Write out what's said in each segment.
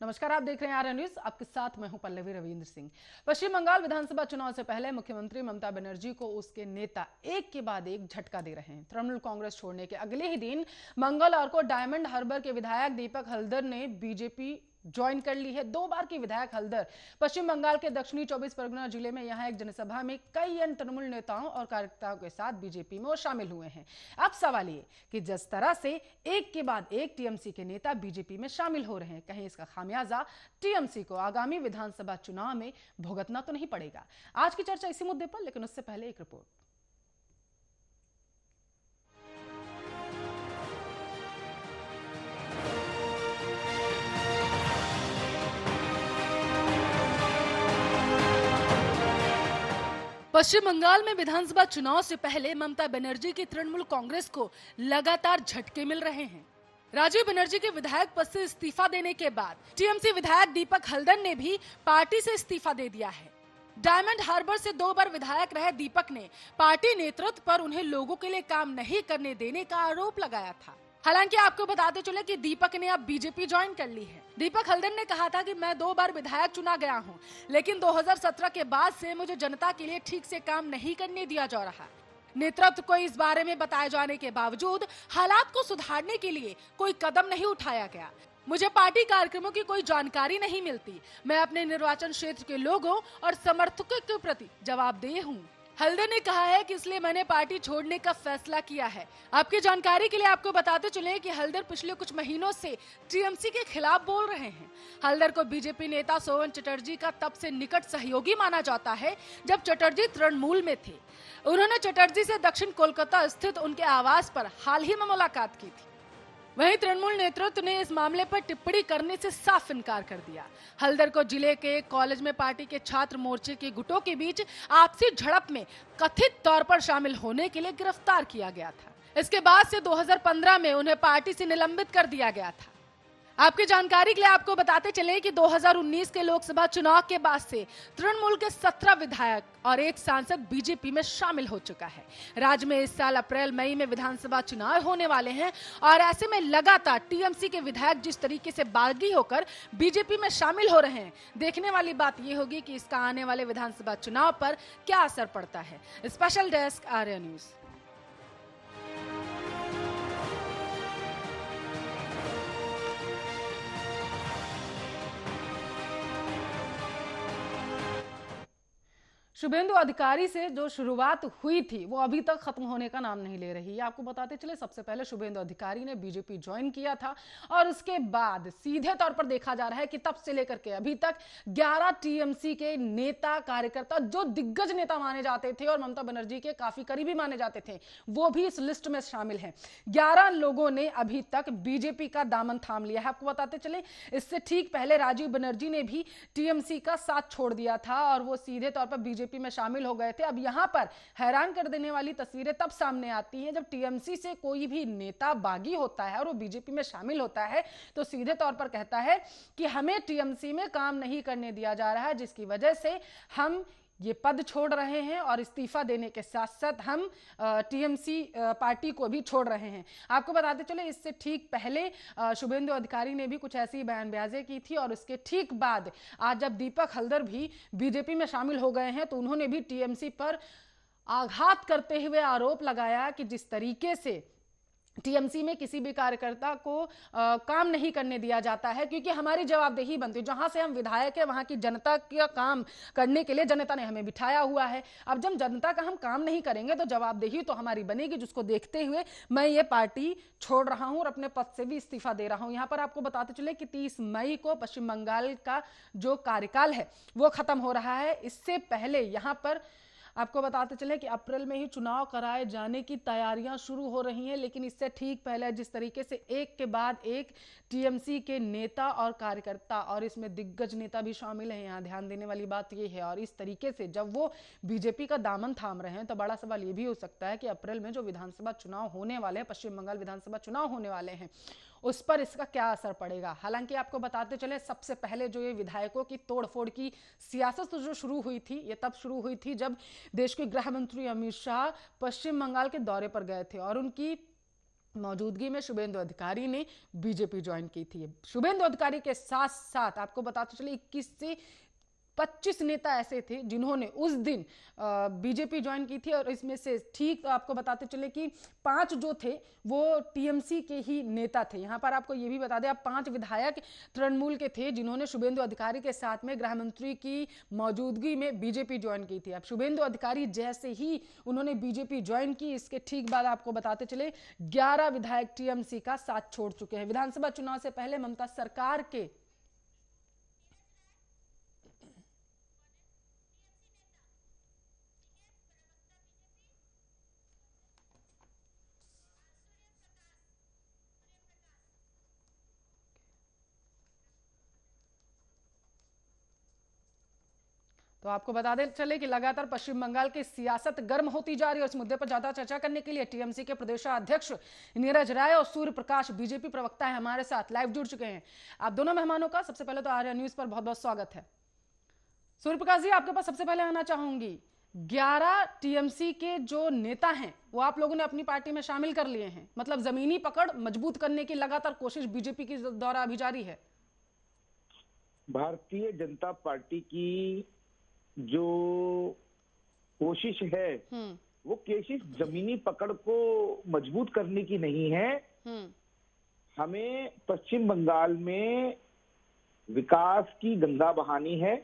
नमस्कार, आप देख रहे हैं आर्य न्यूज। आपके साथ मैं हूं पल्लवी रविंद्र सिंह। पश्चिम बंगाल विधानसभा चुनाव से पहले मुख्यमंत्री ममता बनर्जी को उसके नेता एक के बाद एक झटका दे रहे हैं। तृणमूल कांग्रेस छोड़ने के अगले ही दिन मंगलवार को डायमंड हार्बर के विधायक दीपक हल्दर ने बीजेपी ज्वाइन कर ली है। 2 बार की विधायक हल्दर पश्चिम बंगाल के दक्षिणी 24 परगना जिले में यहां एक जनसभा में कई अन्य तृणमूल नेताओं और कार्यकर्ताओं के साथ बीजेपी में वो शामिल हुए हैं। अब सवाल ये कि जिस तरह से एक के बाद एक टीएमसी के नेता बीजेपी में शामिल हो रहे हैं, कहीं इसका खामियाजा टीएमसी को आगामी विधानसभा चुनाव में भुगतना तो नहीं पड़ेगा। आज की चर्चा इसी मुद्दे पर, लेकिन उससे पहले एक रिपोर्ट। पश्चिम बंगाल में विधानसभा चुनाव से पहले ममता बनर्जी की तृणमूल कांग्रेस को लगातार झटके मिल रहे हैं। राजीव बनर्जी के विधायक पद से इस्तीफा देने के बाद टीएमसी विधायक दीपक हल्दर ने भी पार्टी से इस्तीफा दे दिया है। डायमंड हार्बर से 2 बार विधायक रहे दीपक ने पार्टी नेतृत्व पर उन्हें लोगों के लिए काम नहीं करने देने का आरोप लगाया था। हालांकि आपको बताते चले कि दीपक ने अब बीजेपी ज्वाइन कर ली है। दीपक हल्दर ने कहा था कि मैं 2 बार विधायक चुना गया हूं, लेकिन 2017 के बाद से मुझे जनता के लिए ठीक से काम नहीं करने दिया जा रहा। नेतृत्व को इस बारे में बताए जाने के बावजूद हालात को सुधारने के लिए कोई कदम नहीं उठाया गया। मुझे पार्टी कार्यक्रमों की कोई जानकारी नहीं मिलती। मैं अपने निर्वाचन क्षेत्र के लोगों और समर्थकों के प्रति जवाबदेह हूँ। हल्दर ने कहा है कि इसलिए मैंने पार्टी छोड़ने का फैसला किया है। आपकी जानकारी के लिए आपको बताते चले कि हल्दर पिछले कुछ महीनों से टीएमसी के खिलाफ बोल रहे हैं। हल्दर को बीजेपी नेता सोवन चटर्जी का तब से निकट सहयोगी माना जाता है जब चटर्जी तृणमूल में थे। उन्होंने चटर्जी से दक्षिण कोलकाता स्थित उनके आवास पर हाल ही में मुलाकात की थी। वहीं तृणमूल नेतृत्व ने इस मामले पर टिप्पणी करने से साफ इनकार कर दिया। हल्दर को जिले के कॉलेज में पार्टी के छात्र मोर्चे के गुटों के बीच आपसी झड़प में कथित तौर पर शामिल होने के लिए गिरफ्तार किया गया था। इसके बाद से 2015 में उन्हें पार्टी से निलंबित कर दिया गया था। आपकी जानकारी के लिए आपको बताते चले कि 2019 के लोकसभा चुनाव के बाद से तृणमूल के 17 विधायक और 1 सांसद बीजेपी में शामिल हो चुका है। राज्य में इस साल अप्रैल मई में विधानसभा चुनाव होने वाले हैं और ऐसे में लगातार टीएमसी के विधायक जिस तरीके से बागी होकर बीजेपी में शामिल हो रहे हैं, देखने वाली बात यह होगी कि इसका आने वाले विधानसभा चुनाव पर क्या असर पड़ता है। स्पेशल डेस्क आर्य न्यूज। शुभेंदु अधिकारी से जो शुरुआत हुई थी वो अभी तक खत्म होने का नाम नहीं ले रही है। आपको बताते चले, सबसे पहले शुभेंदु अधिकारी ने बीजेपी ज्वाइन किया था और उसके बाद सीधे तौर पर देखा जा रहा है कि तब से लेकर के अभी तक 11 टीएमसी के नेता कार्यकर्ता जो दिग्गज नेता माने जाते थे और ममता बनर्जी के काफी करीबी माने जाते थे, वो भी इस लिस्ट में शामिल हैं। 11 लोगों ने अभी तक बीजेपी का दामन थाम लिया है। आपको बताते चले, इससे ठीक पहले राजीव बनर्जी ने भी टीएमसी का साथ छोड़ दिया था और वो सीधे तौर पर बीजेपी में शामिल हो गए थे। अब यहां पर हैरान कर देने वाली तस्वीरें तब सामने आती हैं जब टीएमसी से कोई भी नेता बागी होता है और वो बीजेपी में शामिल होता है तो सीधे तौर पर कहता है कि हमें टीएमसी में काम नहीं करने दिया जा रहा है, जिसकी वजह से हम ये पद छोड़ रहे हैं और इस्तीफा देने के साथ साथ हम टीएमसी पार्टी को भी छोड़ रहे हैं। आपको बताते चले, इससे ठीक पहले शुभेंदु अधिकारी ने भी कुछ ऐसी बयानबाजी की थी और उसके ठीक बाद आज जब दीपक हल्दर भी बीजेपी में शामिल हो गए हैं तो उन्होंने भी टीएमसी पर आघात करते हुए आरोप लगाया कि जिस तरीके से टीएमसी में किसी भी कार्यकर्ता को काम नहीं करने दिया जाता है, क्योंकि हमारी जवाबदेही बनती है। जहां से हम विधायक है वहां की जनता का काम करने के लिए जनता ने हमें बिठाया हुआ है। अब जब जनता का हम काम नहीं करेंगे तो जवाबदेही तो हमारी बनेगी, जिसको देखते हुए मैं ये पार्टी छोड़ रहा हूं और अपने पद से भी इस्तीफा दे रहा हूं। यहां पर आपको बताते चले कि 30 मई को पश्चिम बंगाल का जो कार्यकाल है वो खत्म हो रहा है। इससे पहले यहां पर आपको बताते चले कि अप्रैल में ही चुनाव कराए जाने की तैयारियां शुरू हो रही हैं, लेकिन इससे ठीक पहले जिस तरीके से एक के बाद एक टीएमसी के नेता और कार्यकर्ता और इसमें दिग्गज नेता भी शामिल हैं, यहां ध्यान देने वाली बात यह है। और इस तरीके से जब वो बीजेपी का दामन थाम रहे हैं तो बड़ा सवाल यह भी हो सकता है कि अप्रैल में जो विधानसभा चुनाव होने वाले हैं, पश्चिम बंगाल विधानसभा चुनाव होने वाले हैं, उस पर इसका क्या असर पड़ेगा। हालांकि आपको बताते चले, सबसे पहले जो ये विधायकों की तोड़फोड़ की सियासत जो शुरू हुई थी, ये तब शुरू हुई थी जब देश के गृह मंत्री अमित शाह पश्चिम बंगाल के दौरे पर गए थे और उनकी मौजूदगी में शुभेंदु अधिकारी ने बीजेपी ज्वाइन की थी। शुभेंदु अधिकारी के साथ साथ आपको बताते चले 21 से 25 नेता ऐसे थे जिन्होंने उस दिन बीजेपी ज्वाइन की थी, और इसमें से ठीक आपको बताते चले कि 5 जो थे वो टीएमसी के ही नेता थे। यहां पर आपको ये भी बता दें, आप 5 विधायक तृणमूल के थे जिन्होंने शुभेंदु अधिकारी के साथ में गृह मंत्री की मौजूदगी में बीजेपी ज्वाइन की थी। अब शुभेंदु अधिकारी जैसे ही उन्होंने बीजेपी ज्वाइन की, इसके ठीक बाद आपको बताते चले 11 विधायक टीएमसी का साथ छोड़ चुके हैं। विधानसभा चुनाव से पहले ममता सरकार के तो आपको बता दें चले कि लगातार पश्चिम बंगाल की सियासत गर्म होती जा रही है। और इस मुद्दे पर ज्यादा चर्चा करने के लिए टीएमसी के प्रदेशाध्यक्ष नीरज राय और सूर्य प्रकाश बीजेपी प्रवक्ता है हमारे साथ लाइव जुड़ चुके हैं। आप दोनों मेहमानों का सबसे पहले तो आर्या न्यूज पर बहुत बहुत स्वागत है। सूर्य प्रकाश जी, आपके पास सबसे पहले आना चाहूंगी, 11 टीएमसी के जो नेता हैं वो आप लोगों ने अपनी पार्टी में शामिल कर लिए हैं, मतलब जमीनी पकड़ मजबूत करने की लगातार कोशिश बीजेपी की द्वारा अभी जारी है। भारतीय जनता पार्टी की जो कोशिश है वो कोशिश जमीनी पकड़ को मजबूत करने की नहीं है। हमें पश्चिम बंगाल में विकास की गंगा बहानी है,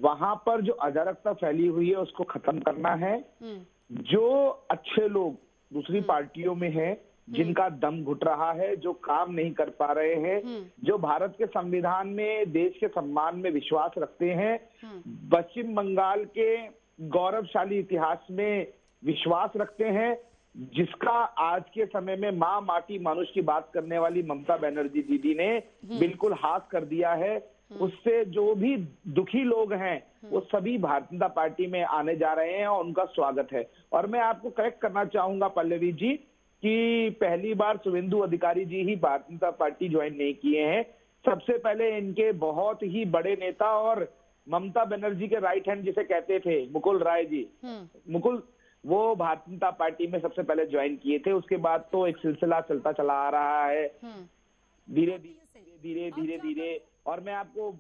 वहां पर जो अराजकता फैली हुई है उसको खत्म करना है। जो अच्छे लोग दूसरी पार्टियों में हैं, जिनका दम घुट रहा है, जो काम नहीं कर पा रहे हैं, जो भारत के संविधान में देश के सम्मान में विश्वास रखते हैं, पश्चिम बंगाल के गौरवशाली इतिहास में विश्वास रखते हैं, जिसका आज के समय में माँ माटी मानुष की बात करने वाली ममता बनर्जी दीदी ने बिल्कुल हाथ कर दिया है, उससे जो भी दुखी लोग हैं वो सभी भारतीय जनता पार्टी में आने जा रहे हैं और उनका स्वागत है। और मैं आपको करेक्ट करना चाहूंगा पल्लवी जी कि पहली बार शुभेंदु अधिकारी जी ही भारतीय जनता पार्टी ज्वाइन नहीं किए हैं। सबसे पहले इनके बहुत ही बड़े नेता और ममता बनर्जी के राइट हैंड जिसे कहते थे मुकुल राय जी, मुकुल वो भारतीय जनता पार्टी में सबसे पहले ज्वाइन किए थे। उसके बाद तो एक सिलसिला चलता चला आ रहा है धीरे धीरे। और मैं आपको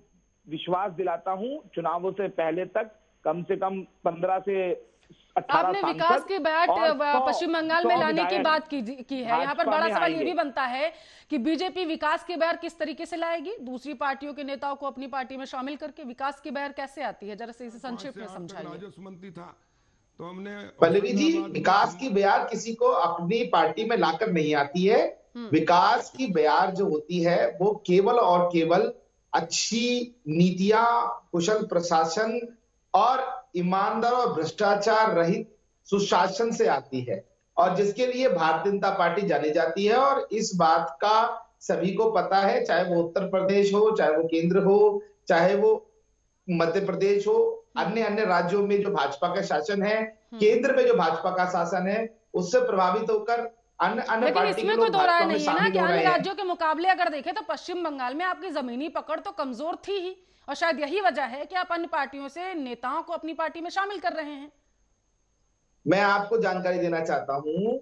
विश्वास दिलाता हूं चुनावों से पहले तक कम से कम 15 से 18 आपने विकास की बैट पश्चिम बंगाल में लाने की बात की है। यहाँ पर बड़ा सवाल ये भी बनता है कि बीजेपी विकास की बहर किस तरीके से लाएगी, दूसरी पार्टियों के नेताओं को अपनी पार्टी में शामिल करके विकास की बहर कैसे आती है, जरा से इसे संक्षेप में समझाइए। तो हमने पल्लवी जी, विकास की बयार किसी को अपनी पार्टी में लाकर नहीं आती है। विकास की बयार जो होती है वो केवल और केवल अच्छी नीतियां, कुशल प्रशासन और ईमानदार और भ्रष्टाचार रहित सुशासन से आती है, और जिसके लिए भारतीय जनता पार्टी जानी जाती है। और इस बात का सभी को पता है, चाहे वो उत्तर प्रदेश हो, चाहे वो केंद्र हो, चाहे वो मध्य प्रदेश हो, अन्य राज्यों में जो भाजपा का शासन है, केंद्र में जो भाजपा का शासन है, उससे प्रभावित होकर लेकिन इसमें कोई दो राय नहीं है ना कि अन्य राज्यों के मुकाबले अगर देखें तो पश्चिम बंगाल में आपकी जमीनी पकड़ तो कमजोर थी ही, और शायद यही वजह है कि आप अन्य पार्टियों से नेताओं को अपनी पार्टी में शामिल कर रहे हैं। मैं आपको जानकारी देना चाहता हूं,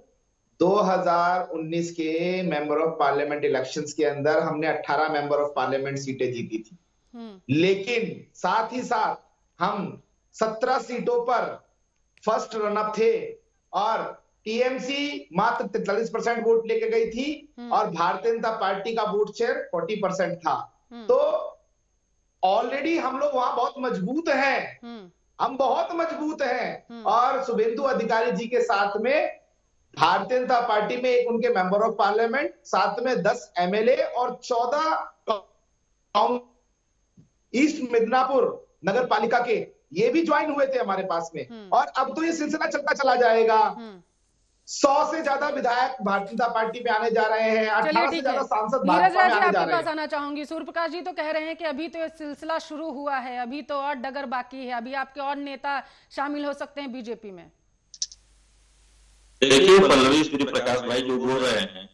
2019 के मेंबर ऑफ पार्लियामेंट इलेक्शंस के अंदर हमने 18 मेंबर ऑफ पार्लियामेंट सीटें जीती थी, लेकिन साथ ही साथ हम 17 सीटों पर फर्स्ट रनअप थे, और टीएमसी मात्र 43% वोट लेके गई थी और भारतीय जनता पार्टी का वोट शेयर 40% था। तो ऑलरेडी हम लोग वहां बहुत मजबूत हैं, हम बहुत मजबूत हैं। और शुभेंदु अधिकारी जी के साथ में भारतीय जनता पार्टी में एक उनके मेंबर ऑफ पार्लियामेंट, साथ में 10 एमएलए और 14 ईस्ट मिदनापुर नगर पालिका के ये भी ज्वाइन हुए थे हमारे पास में। और अब तो ये सिलसिला चलता चला जाएगा। 100 से ज्यादा विधायक भारतीय जनता पार्टी में आने जा रहे हैं, 18 से ज्यादा सांसद भाजपा में आने जा रहे हैं। आना चाहूंगी, सूर्य प्रकाश जी तो कह रहे हैं कि अभी तो ये सिलसिला शुरू हुआ है, अभी तो और डगर बाकी है, अभी आपके और नेता शामिल हो सकते हैं बीजेपी में। देखिए पल्लवी, सूर्य प्रकाश भाई जो बोल रहे हैं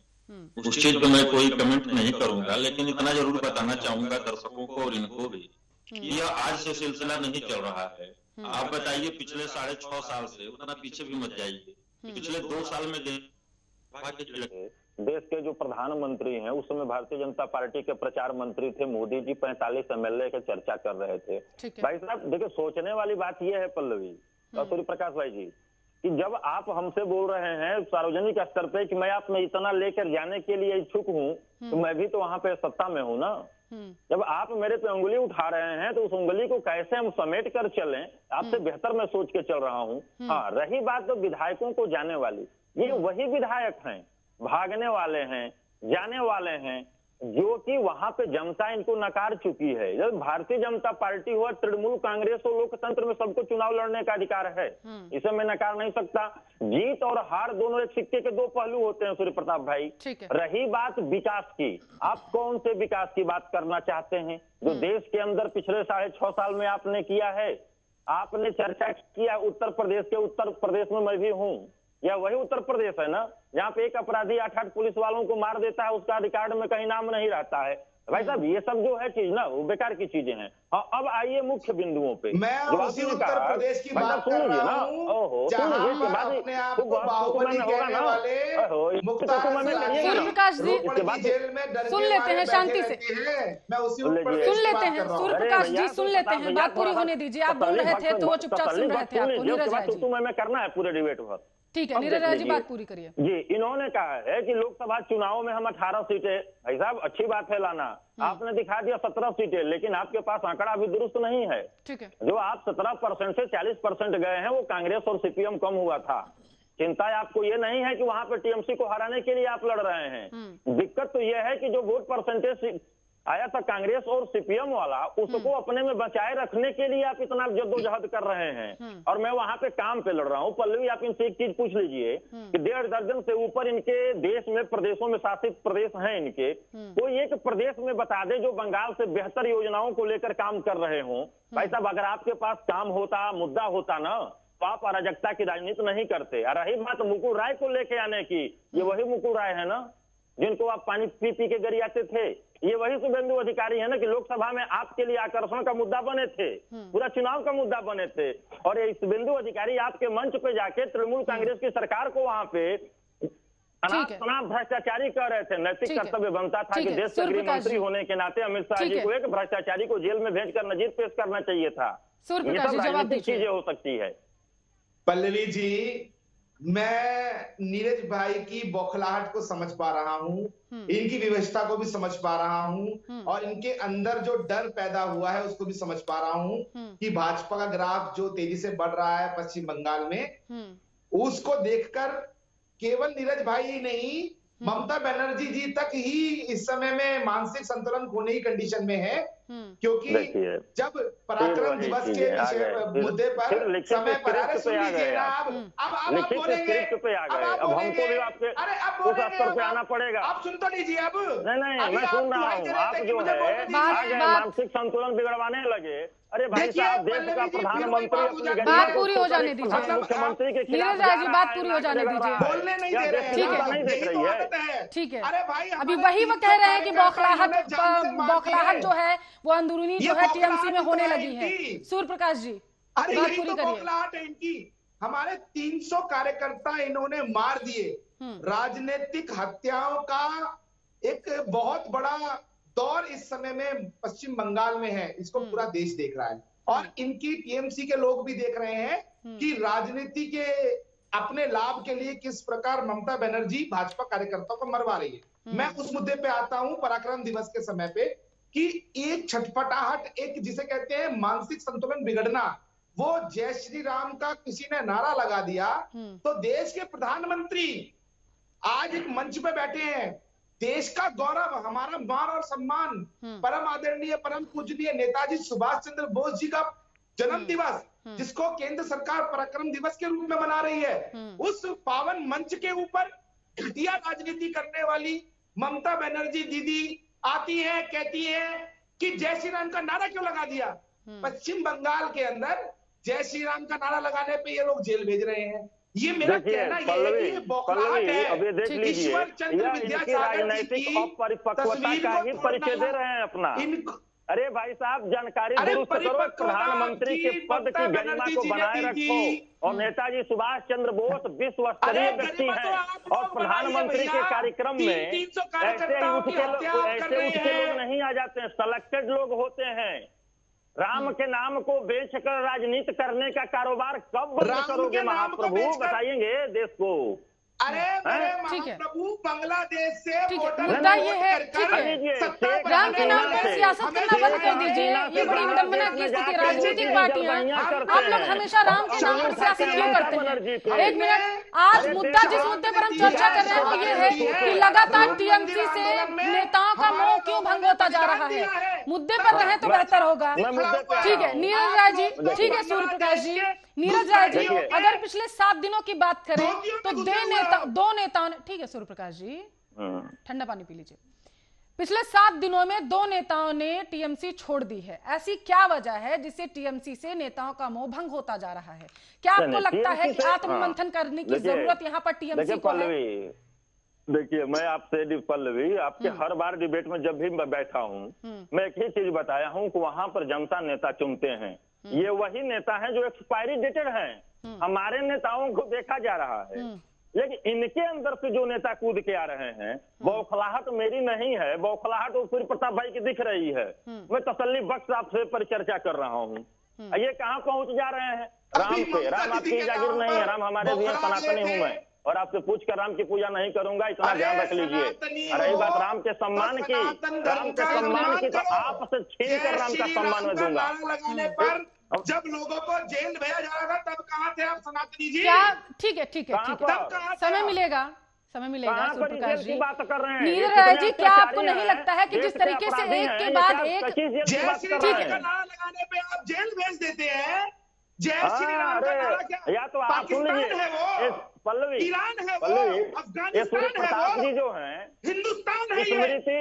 उस चीज पे मैं कोई कमेंट नहीं करूंगा, लेकिन इतना जरूर बताना चाहूंगा दर्शकों को और इनको भी, यह आज से सिलसिला नहीं चल रहा है। आप बताइए पिछले 6.5 साल से, उतना पीछे भी मत जाइए, पिछले 2 साल में देश के जो प्रधानमंत्री हैं उस समय भारतीय जनता पार्टी के प्रचार मंत्री थे मोदी जी, 45 एमएलए के चर्चा कर रहे थे। भाई साहब देखिए, सोचने वाली बात यह है पल्लवी और सूर्य प्रकाश भाई जी, कि जब आप हमसे बोल रहे हैं सार्वजनिक स्तर पे कि मैं आप में इतना लेकर जाने के लिए इच्छुक हूँ, तो मैं भी तो वहां पे सत्ता में हूँ ना। जब आप मेरे पे उंगली उठा रहे हैं तो उस उंगली को कैसे हम समेट कर चलें, आपसे बेहतर मैं सोच के चल रहा हूँ। हाँ, रही बात तो विधायकों को जाने वाली, ये वही विधायक हैं, भागने वाले हैं, जाने वाले हैं, जो कि वहां पे जनता इनको नकार चुकी है। जब भारतीय जनता पार्टी हो, तृणमूल कांग्रेस हो, लोकतंत्र में सबको चुनाव लड़ने का अधिकार है, इसे मैं नकार नहीं सकता। जीत और हार दोनों एक सिक्के के दो पहलू होते हैं सूर्य प्रताप भाई। रही बात विकास की, आप कौन से विकास की बात करना चाहते हैं जो देश के अंदर पिछले 6.5 साल में आपने किया है? आपने चर्चा किया उत्तर प्रदेश में मैं भी हूँ, या वही उत्तर प्रदेश है ना जहाँ पे एक अपराधी 8 पुलिस वालों को मार देता है, उसका रिकॉर्ड में कहीं नाम नहीं रहता है। भाई साहब ये सब जो है चीज ना वो बेकार की चीजें हैं। हाँ, अब आइए मुख्य बिंदुओं पे। मैं उसी उत्तर प्रदेश की बात कर रहा हूँ जहाँ अपने आप को बाहुबली कहने वाले मुख्तार सूर्यप्रकाश जी जेल में सुन लेते हैं शांति से, मैं उसी सुन लेते हैं सूर्यप्रकाश जी, सुन लेते हैं, बात पूरी होने दीजिए। आप बोल रहे थे तो वो चुपचाप सुन रहे थे आपको। नीरज राय जी मैं करना है पूरे डिबेट भर, ठीक है नीरज राय जी बात पूरी करिए। जी, इन्होंने कहा है कि लोकसभा चुनाव में हम 18 सीटें, भाई साहब अच्छी बात है लाना, आपने दिखा दिया 17 सीटें, लेकिन आपके पास आंकड़ा अभी दुरुस्त नहीं है। ठीक है, जो आप 17% से 40% गए हैं वो कांग्रेस और सीपीएम कम हुआ था। चिंता आपको ये नहीं है कि वहां पे टीएमसी को हराने के लिए आप लड़ रहे हैं। दिक्कत तो यह है कि जो वोट परसेंटेज आया था कांग्रेस और सीपीएम वाला, उसको अपने में बचाए रखने के लिए आप इतना जद्दोजहद कर रहे हैं, और मैं वहां पे काम पे लड़ रहा हूँ। पल्लवी आप इनसे एक चीज पूछ लीजिए कि 1.5 दर्जन से ऊपर इनके देश में प्रदेशों में शासित प्रदेश हैं इनके, कोई एक प्रदेश में बता दे जो बंगाल से बेहतर योजनाओं को लेकर काम कर रहे हों। भाई साहब अगर आपके पास काम होता, मुद्दा होता ना, तो आप अराजकता की राजनीति नहीं करते। और रही बात मुकुल राय को लेके आने की, ये वही मुकुल राय है ना जिनको आप पानी पी पी के गरियाते थे, ये वही शुभेंदु अधिकारी है ना कि लोकसभा में आपके लिए आकर्षण का मुद्दा बने थे, पूरा चुनाव का मुद्दा बने थे। और ये शुभेंदु अधिकारी आपके मंच पे जाके तृणमूल कांग्रेस की सरकार को वहां पे भ्रष्टाचारी कर रहे थे। नैतिक कर्तव्य बनता था कि देश के गृह मंत्री होने के नाते अमित शाह जी को एक भ्रष्टाचारी को जेल में भेजकर नजीर पेश करना चाहिए था। ये सब राजनीतिक चीजें हो सकती है। पल्लवी जी, मैं नीरज भाई की बौखलाहट को समझ पा रहा हूँ, इनकी विवशता को भी समझ पा रहा हूँ, और इनके अंदर जो डर पैदा हुआ है उसको भी समझ पा रहा हूँ कि भाजपा का ग्राफ जो तेजी से बढ़ रहा है पश्चिम बंगाल में, उसको देखकर केवल नीरज भाई ही नहीं, ममता बनर्जी जी तक ही इस समय में मानसिक संतुलन खोने की कंडीशन में है, क्योंकि जब पराक्रम दिवस के मुद्दे पर समय पर, अरे सुन लीजिए ना, अब आप बोलेंगे, अब हमको भी आपके उस स्तर पे आना पड़ेगा। आप सुन तो लीजिए। अब नहीं मैं सुन रहा हूँ, आप जो है आ गए मानसिक संतुलन बिगड़वाने लगे। अरे भाई साहब, देश का प्रधानमंत्री, बात पूरी हो जाने दीजिए, मुख्यमंत्री के नीरज राय जी बात पूरी हो जाने दीजिए, बोलने नहीं दे रहे हैं, नहीं देख रही है। ठीक है, अरे भाई अभी वही वो कह रहे हैं कि बौखलाहट जो है वो अंदरूनी जो है टीएमसी में होने लगी है। सूर्य प्रकाश जी अरे यही तो बौखलाहट है इनकी। हमारे 300 कार्यकर्ता इन्होंने मार दिए। राजनीतिक हत्याओं का एक बहुत बड़ा दौर इस समय में पश्चिम बंगाल में है, इसको पूरा देश देख रहा है, और इनकी टीएमसी के लोग भी देख रहे हैं कि राजनीति के अपने लाभ के लिए किस प्रकार ममता बनर्जी भाजपा कार्यकर्ताओं को मरवा रही है। मैं उस मुद्दे पे आता हूं पराक्रम दिवस के समय पे कि एक छटपटाहट, एक जिसे कहते हैं मानसिक संतुलन बिगड़ना, वो जय श्री राम का किसी ने नारा लगा दिया तो देश के प्रधानमंत्री आज एक मंच पे बैठे हैं। देश का गौरव, हमारा मान और सम्मान, परम आदरणीय परम पूजनीय नेताजी सुभाष चंद्र बोस जी का जन्म दिवस, जिसको केंद्र सरकार पराक्रम दिवस के रूप में मना रही है, उस पावन मंच के ऊपर घटिया राजनीति करने वाली ममता बनर्जी दीदी आती है, कहती है कि जय श्री राम का नारा क्यों लगा दिया। पश्चिम बंगाल के अंदर जय श्री राम का नारा लगाने पे ये लोग जेल भेज रहे हैं। ये मेरा कहना ये है कि ये बौखलाहट है। अब ये देख लीजिए, ईश्वर चंद्र विद्यासागर जी की परिपक्वता का ही परिचय दे रहे हैं अपना। अरे भाई साहब, जानकारी दुरुस्त करो, प्रधानमंत्री के पद की गरिमा को बनाए रखो। और नेताजी सुभाष चंद्र बोस विश्व स्तरीय व्यक्ति हैं और प्रधानमंत्री के कार्यक्रम में ऐसे उठ के लोग नहीं आ जाते हैं, सिलेक्टेड लोग होते हैं। राम के नाम को बेचकर राजनीति करने का कारोबार कब बंद करोगे महाप्रभु, बताइएंगे देश को। अरे मेरे महाप्रभु, बांग्लादेश से मुद्दा ये है, ठीक है, राम के नाम पर सियासत करना बंद कर दीजिए। ये बड़ी विडंबना की स्थिति, राजनीतिक पार्टियां आप लोग हमेशा राम के नाम पर सियासत क्यों करते हैं? एक मिनट, आज मुद्दा जिस मुद्दे पर हम चर्चा कर रहे हैं वो ये है कि लगातार टीएमसी से नेताओं का मोह क्यों भंग होता जा रहा है। मुद्दे पर रहे तो बेहतर होगा। ठीक है नीरज राय जी, ठीक है सूर्य प्रकाश जी, नीरज राय जी, अगर पिछले 7 दिनों की बात करें तो दो नेताओं ने, ठीक है सूर्य प्रकाश जी ठंडा पानी पी लीजिए, पिछले 7 दिनों में 2 नेताओं ने टीएमसी छोड़ दी है। ऐसी क्या वजह है जिससे टीएमसी से नेताओं का मोह भंग होता जा रहा है? क्या आपको लगता है कि आत्ममंथन करने की जरूरत यहाँ पर टीएमसी को है? देखिए, मैं आपसे पल्लवी, आपके हर बार डिबेट में जब भी मैं बैठा हूँ मैं एक ही चीज बताया हूँ कि वहां पर जनता नेता चुनते हैं। ये वही नेता हैं जो एक्सपायरी डेटेड हैं। हमारे नेताओं को देखा जा रहा है, लेकिन इनके अंदर से जो नेता कूद के आ रहे हैं, बौखलाहट मेरी नहीं है, बौखलाहट वो सूर्य प्रताप भाई की दिख रही है। मैं तसल्ली बख्श आपसे परिचर्चा कर रहा हूँ। ये कहाँ पहुंच जा रहे हैं? राम पे, राम आपकी जागीर नहीं है, राम हमारे लिए सनातनी हूँ मैं, और आपसे पूछकर राम की पूजा नहीं करूंगा, इतना ध्यान रख लीजिए। रही बात राम के सम्मान की, तो आपसे छीन कर राम का सम्मान में दूंगा। जब लोगों को जेल भेजा जा रहा था तब कहाँ थे आप सनातनी जी? क्या ठीक है, समय मिलेगा सूर्य प्रकाश जी। नीरज राय जी, क्या आपको नहीं लगता है कि जिस तरीके से एक के बाद एक जय श्री राम का नारा लगाने पे आप जेल भेज देते हैं? जय श्री राम का नारा क्या या तो आप सुन लीजिए पल्लवी, ईरान है वो, अफगानिस्तान है वो, जी जो है हिंदुस्तान है। स्मृति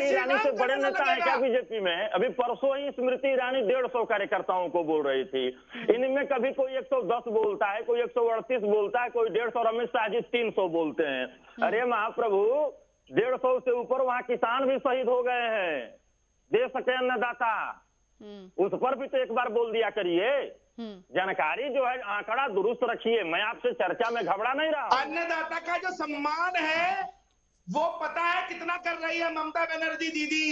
ईरानी से बड़े नेता है क्या बीजेपी में? अभी परसों ही स्मृति ईरानी 150 कार्यकर्ताओं को बोल रही थी। इनमें कभी कोई 110 बोलता है, कोई 138 बोलता है, कोई 150, अमित शाह जी 300 बोलते हैं। अरे महाप्रभु, 150 से ऊपर वहाँ किसान भी शहीद हो गए हैं, देश के अन्नदाता, उस पर भी तो एक बार बोल दिया करिए। जानकारी जो है आंकड़ा दुरुस्त रखिए। मैं आपसे चर्चा में घबरा नहीं रहा। अन्नदाता का जो सम्मान है वो पता है कितना कर रही है ममता बनर्जी दीदी?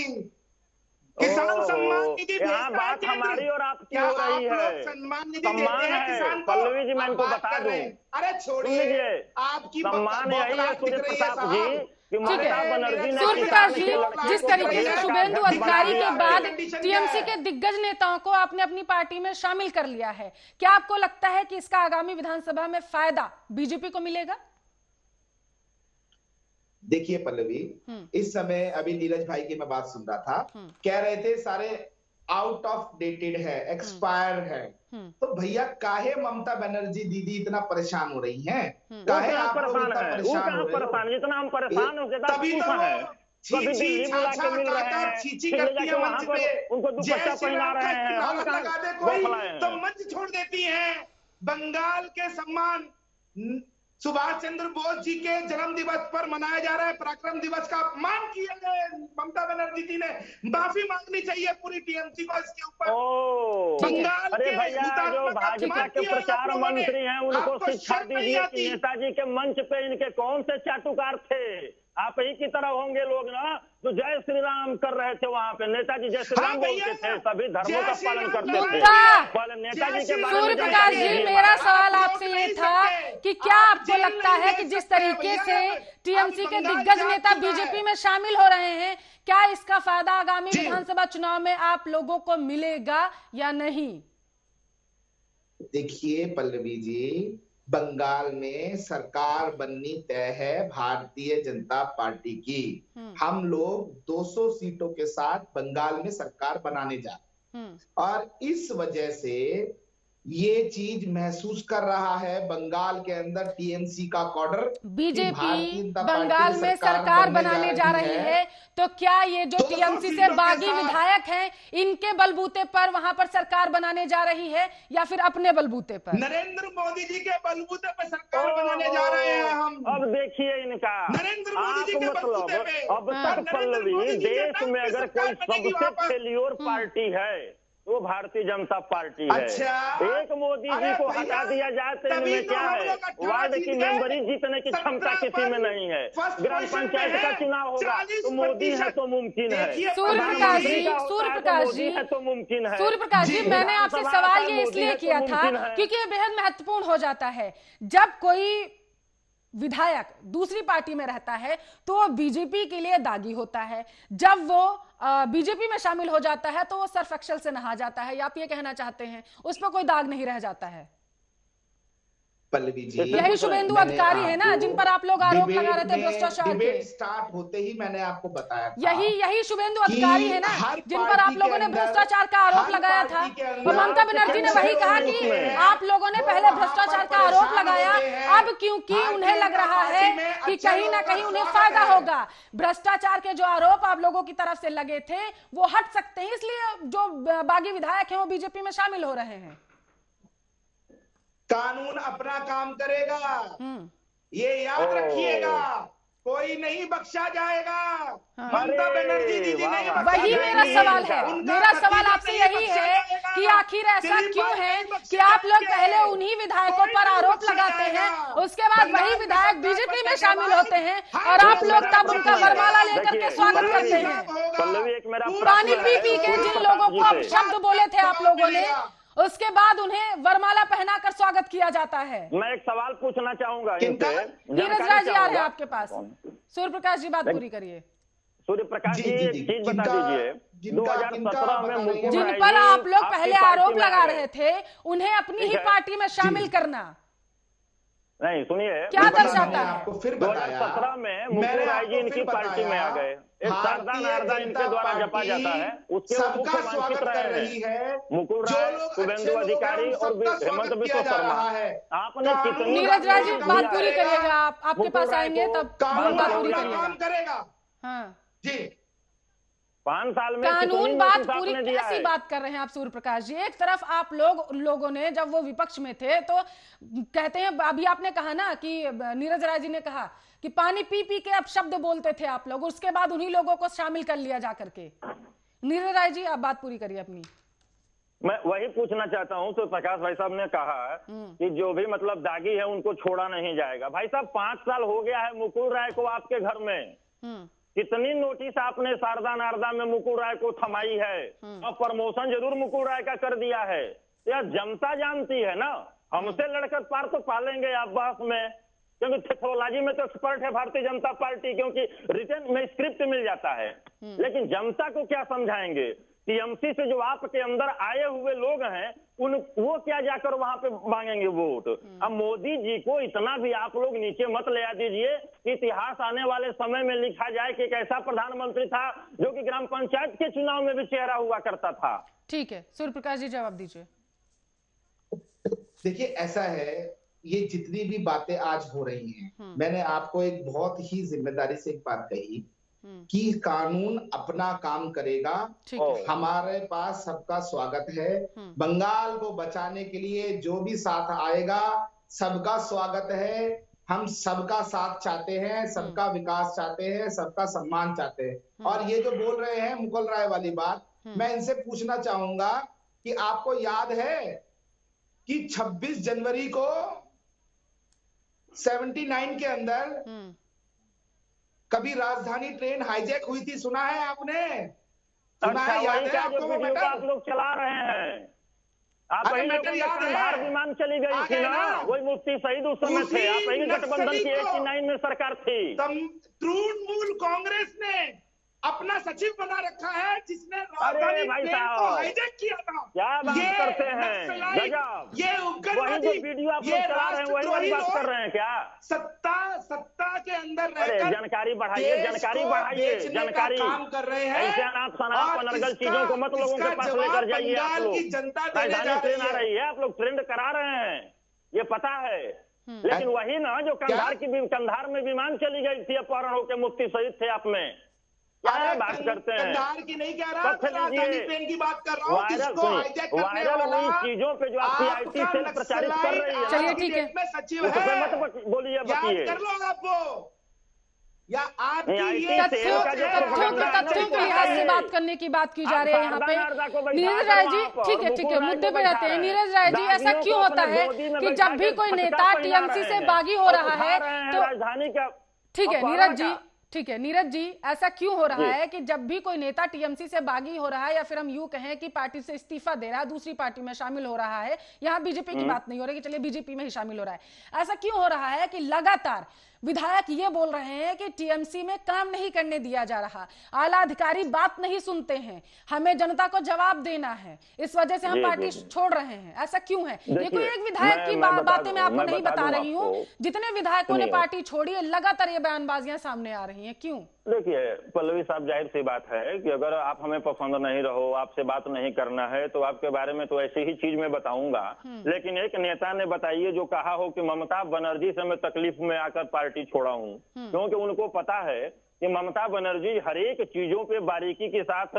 किसान सम्मान निधि, यहाँ बात हमारी और आपकी हो रही है। सम्मान निधि देते हैं किसान को। पल्लवी जी, मैं इनको बता दूं, अरे छोड़िए, आपकी सम्मान यही है सूर्य प्रताप जी। ठीक है सूर्य प्रकाश जी, जिस तरीके से शुभेंदु अधिकारी के बाद टीएमसी के दिग्गज नेताओं को आपने अपनी पार्टी में शामिल कर लिया है, क्या आपको लगता है कि इसका आगामी विधानसभा में फायदा बीजेपी को मिलेगा? देखिए पल्लवी, इस समय अभी नीरज भाई की मैं बात सुन रहा था, कह रहे थे सारे आउट ऑफ डेटेड है, एक्सपायर है। तो भैया काहे ममता बनर्जी दीदी इतना परेशान हो रही हैं? काहे आप लोग इतना परेशान हो रहे हो? जितना हम परेशान हो तभी तो चीची छाछा खाकर चीची करती है मंच पे, उनको दुपट्टा पहना रहे हैं, लगा दे कोई तो मंच छोड़ देती है। बंगाल के सम्मान सुभाष चंद्र बोस जी के जन्म दिवस पर मनाया जा रहा है, पराक्रम दिवस का अपमान किया है ममता बनर्जी जी ने। माफी मांगनी चाहिए पूरी टीएमसी को इसके ऊपर। बंगाल अरे भैया, जो भाजपा के प्रचार मंत्री हैं उनको शिक्षा दीजिए कि नेताजी के मंच पे इनके कौन से चाटुकार थे। आप ही की तरह होंगे लोग ना जो जय श्री राम कर रहे थे वहां पे। नेताजी जय श्री राम बोलते थे, सभी धर्मों का पालन करते थे। नेताजी के बारे में सूर्य प्रकाश जी, मेरा सवाल आपसे ये था कि क्या आपको लगता है कि जिस तरीके से टीएमसी के दिग्गज नेता बीजेपी में शामिल हो रहे हैं, क्या इसका फायदा आगामी विधानसभा चुनाव में आप लोगों को मिलेगा या नहीं? देखिए पल्लवी जी, बंगाल में सरकार बननी तय है भारतीय जनता पार्टी की। हम लोग 200 सीटों के साथ बंगाल में सरकार बनाने जा रहे हैं और इस वजह से ये चीज महसूस कर रहा है बंगाल के अंदर टीएमसी का कॉर्डर। बीजेपी बंगाल में सरकार बनाने जा रही है, तो क्या ये जो टीएमसी से बागी विधायक हैं, इनके बलबूते पर वहां पर सरकार बनाने जा रही है या फिर अपने बलबूते पर? नरेंद्र मोदी जी के बलबूते पर सरकार बनाने जा रहे हैं हम। अब देखिए इनका नरेंद्र मोदी जी के बलबूते पे। अब तक पल्लवी देश में अगर कोई सबसे फेल्योर पार्टी है वो भारतीय जनता पार्टी है। एक मोदी जी को हटा दिया जाए तो इनमें क्या है? वार्ड की मेंबरी जीतने की क्षमता किसी में नहीं है। ग्राम पंचायत का चुनाव होगा तो मोदी है तो मुमकिन है। सूर्य प्रकाश जी है तो मुमकिन है। सूर्य प्रकाश जी, मैंने आपसे सवाल ये इसलिए किया था क्योंकि ये बेहद महत्वपूर्ण हो जाता है। जब कोई विधायक दूसरी पार्टी में रहता है तो वो बीजेपी के लिए दागी होता है, जब वो बीजेपी में शामिल हो जाता है तो वो सर्फ एक्सेल से नहा जाता है, या आप ये कहना चाहते हैं उस पर कोई दाग नहीं रह जाता है? पल्लवी जी, यही शुभेंदु अधिकारी है ना जिन पर आप लोग आरोप लगा रहे थे भ्रष्टाचार के। स्टार्ट होते ही मैंने आपको बताया था यही शुभेंदु अधिकारी है ना जिन पर आप लोगों ने भ्रष्टाचार का आरोप लगाया था, और ममता बनर्जी ने वही कहा कि आप लोगों ने पहले भ्रष्टाचार का आरोप लगाया, अब क्योंकि उन्हें लग रहा है कि कहीं ना कहीं उन्हें फायदा होगा, भ्रष्टाचार के जो आरोप आप लोगों की तरफ से लगे थे वो हट सकते हैं, इसलिए जो बागी विधायक हैं वो बीजेपी में शामिल हो रहे हैं। कानून अपना काम करेगा, ये याद रखिएगा, कोई नहीं बख्शा जाएगा। ममता बनर्जी जी नहीं बख्शा। वही मेरा सवाल है, मेरा सवाल आपसे यही है कि आखिर ऐसा क्यों है कि आप लोग पहले उन्हीं विधायकों पर आरोप लगाते हैं, उसके बाद वही विधायक बीजेपी में शामिल होते हैं और आप लोग तब उनका वरमाला लेकर के स्वागत करते हैं। पानी पी पी के जिन लोगों को आप शब्द बोले थे आप लोगों ने, उसके बाद उन्हें वरमाला पहनाकर स्वागत किया जाता है। मैं एक सवाल पूछना चाहूंगा नीरज राज जी आ रहे हैं आपके पास। सूर्य प्रकाश जी बात पूरी करिए। सूर्य प्रकाश जी एक चीज बता दीजिए, 2017 में जिन पर आप लोग पहले आरोप लगा रहे थे उन्हें अपनी ही पार्टी में शामिल करना, नहीं सुनिए क्या दर्शाता है? 2017 में मुकुल राय जी इनकी पार्टी में आ गए, एक शारदा नारदा इनके द्वारा जपा जाता है, उसके मुख्य वांछित रहे हैं मुकुल राय, शुभेंदु अधिकारी और हेमंत बिश्व शर्मा। आपने कितनी नीरज राज जी बात पूरी करिएगा, आपके पास आएंगे तब बात पूरी करिएगा। हाँ जी, 5 साल में कानून बात पूरी कैसी बात कर रहे हैं आप सूर्य प्रकाश जी? एक तरफ आप लोगों ने जब वो विपक्ष में थे तो कहते हैं, अभी आपने कहा ना कि नीरज राय जी ने कहा कि पानी पी पी के अब शब्द बोलते थे आप लोग, उसके बाद उन्हीं लोगों को शामिल कर लिया जा करके। नीरज राय जी आप बात पूरी करिए अपनी। मैं वही पूछना चाहता हूं, तो प्रकाश भाई साहब ने कहा कि जो भी मतलब दागी है उनको छोड़ा नहीं जाएगा। भाई साहब 5 साल हो गया है मुकुल राय को आपके घर में, कितनी नोटिस आपने शारदा नारदा में मुकुल राय को थमाई है, और प्रमोशन जरूर मुकुल राय का कर दिया है। यह जनता जानती है ना, हमसे लड़कर पार तो पालेंगे आप बहस में, क्योंकि टेक्नोलॉजी में तो एक्सपर्ट है भारतीय जनता पार्टी, क्योंकि रिटर्न में स्क्रिप्ट मिल जाता है। लेकिन जनता को क्या समझाएंगे? टीएमसी से जो आपके अंदर आए हुए लोग हैं वो क्या जाकर वहां पे मांगेंगे वोट? अब मोदी जी को इतना भी आप लोग नीचे मत ले आ दीजिए कि इतिहास आने वाले समय में लिखा जाए कि एक ऐसा प्रधानमंत्री था जो कि ग्राम पंचायत के चुनाव में भी चेहरा हुआ करता था। ठीक है, सूर्य प्रकाश जी जवाब दीजिए। देखिए ऐसा है, ये जितनी भी बातें आज हो रही हैं, मैंने आपको एक बहुत ही जिम्मेदारी से एक बात कही कि कानून अपना काम करेगा, हमारे पास सबका स्वागत है। बंगाल को बचाने के लिए जो भी साथ आएगा सबका स्वागत है। हम सबका साथ चाहते हैं, सबका विकास चाहते हैं, सबका सम्मान चाहते हैं। और ये जो बोल रहे हैं मुकुल राय वाली बात, मैं इनसे पूछना चाहूंगा कि आपको याद है कि 26 जनवरी को 79 के अंदर कभी राजधानी ट्रेन हाईजैक हुई थी, सुना है आपने? सुना है, याद है आपको? वो मैटर आप लोग चला रहे हैं, आप विमान चली गई थी ना, वही मुफ्ती शहीद उस समय थे, आप गठबंधन की 89 में सरकार थी। तृणमूल कांग्रेस ने अपना सचिव बना रखा है जिसने राजधानी ट्रेन को हाईजैक किया था। क्या बात करते हैं, गजब। ये उग्रवादी, वीडियो आप लोग चला रहे हैं वही बात कर रहे हैं क्या? सत्ता के अंदर रहकर जानकारी बढ़ाइए, जानकारी बढ़ाइए, जानकारी काम कर रहे हैं। ऐसे आप सनातन अनर्गल चीजों को मत लोगों के पास लेकर जाइए। आप लोग राजधानी ट्रेन आ रही है, आप लोग ट्रेंड करा रहे हैं, ये पता है। लेकिन वही ना जो कंधार में विमान चली गई थी, अपहरण होकर मुफ्ती शहीद थे, आप में क्या बात करते हैं? कंधार की नहीं कह रहा, राजधानी ट्रेन की बात कर रहा हूँ, जिसको हाईजैक करने वाला चीजों पे जो आपकी आईटी सेल प्रचारित कर रही है, चलिए ठीक है, सचिव है, मत बोलिए, बताइए कर लो आप वो, या आपकी तथ्यों के लिहाज से बात करने की बात की जा रही है यहाँ पे। नीरज राय जी, ठीक है, मुद्दे पे रहते हैं। नीरज राय जी, ऐसा क्यों होता है कि जब भी कोई नेता टीएमसी से बागी हो रहा है तो राजधानी का, ठीक है नीरज जी, ऐसा क्यों हो रहा है कि जब भी कोई नेता टीएमसी से बागी हो रहा है, या फिर हम यूं कहें कि पार्टी से इस्तीफा दे रहा है, दूसरी पार्टी में शामिल हो रहा है, यहाँ बीजेपी की बात नहीं हो रही कि चलिए बीजेपी में ही शामिल हो रहा है, ऐसा क्यों हो रहा है कि लगातार विधायक ये बोल रहे हैं कि टीएमसी में काम नहीं करने दिया जा रहा, आला अधिकारी बात नहीं सुनते हैं, हमें जनता को जवाब देना है, इस वजह से हम पार्टी छोड़ रहे हैं, ऐसा क्यों है? ये कोई एक विधायक की बातें मैं आपको नहीं बता रही हूँ, जितने विधायकों ने पार्टी छोड़ी है लगातार ये बयानबाजियां सामने आ रही हैं, क्यों? देखिए पल्लवी साहब, जाहिर सी बात है कि अगर आप हमें पसंद नहीं रहो, आपसे बात नहीं करना है, तो आपके बारे में तो ऐसी ही चीज मैं बताऊंगा। लेकिन एक नेता ने बताइए जो कहा हो कि ममता बनर्जी से मैं तकलीफ में आकर पार्टी छोड़ा हूं, क्योंकि उनको पता है कि ममता बनर्जी हर एक चीजों पे बारीकी के साथ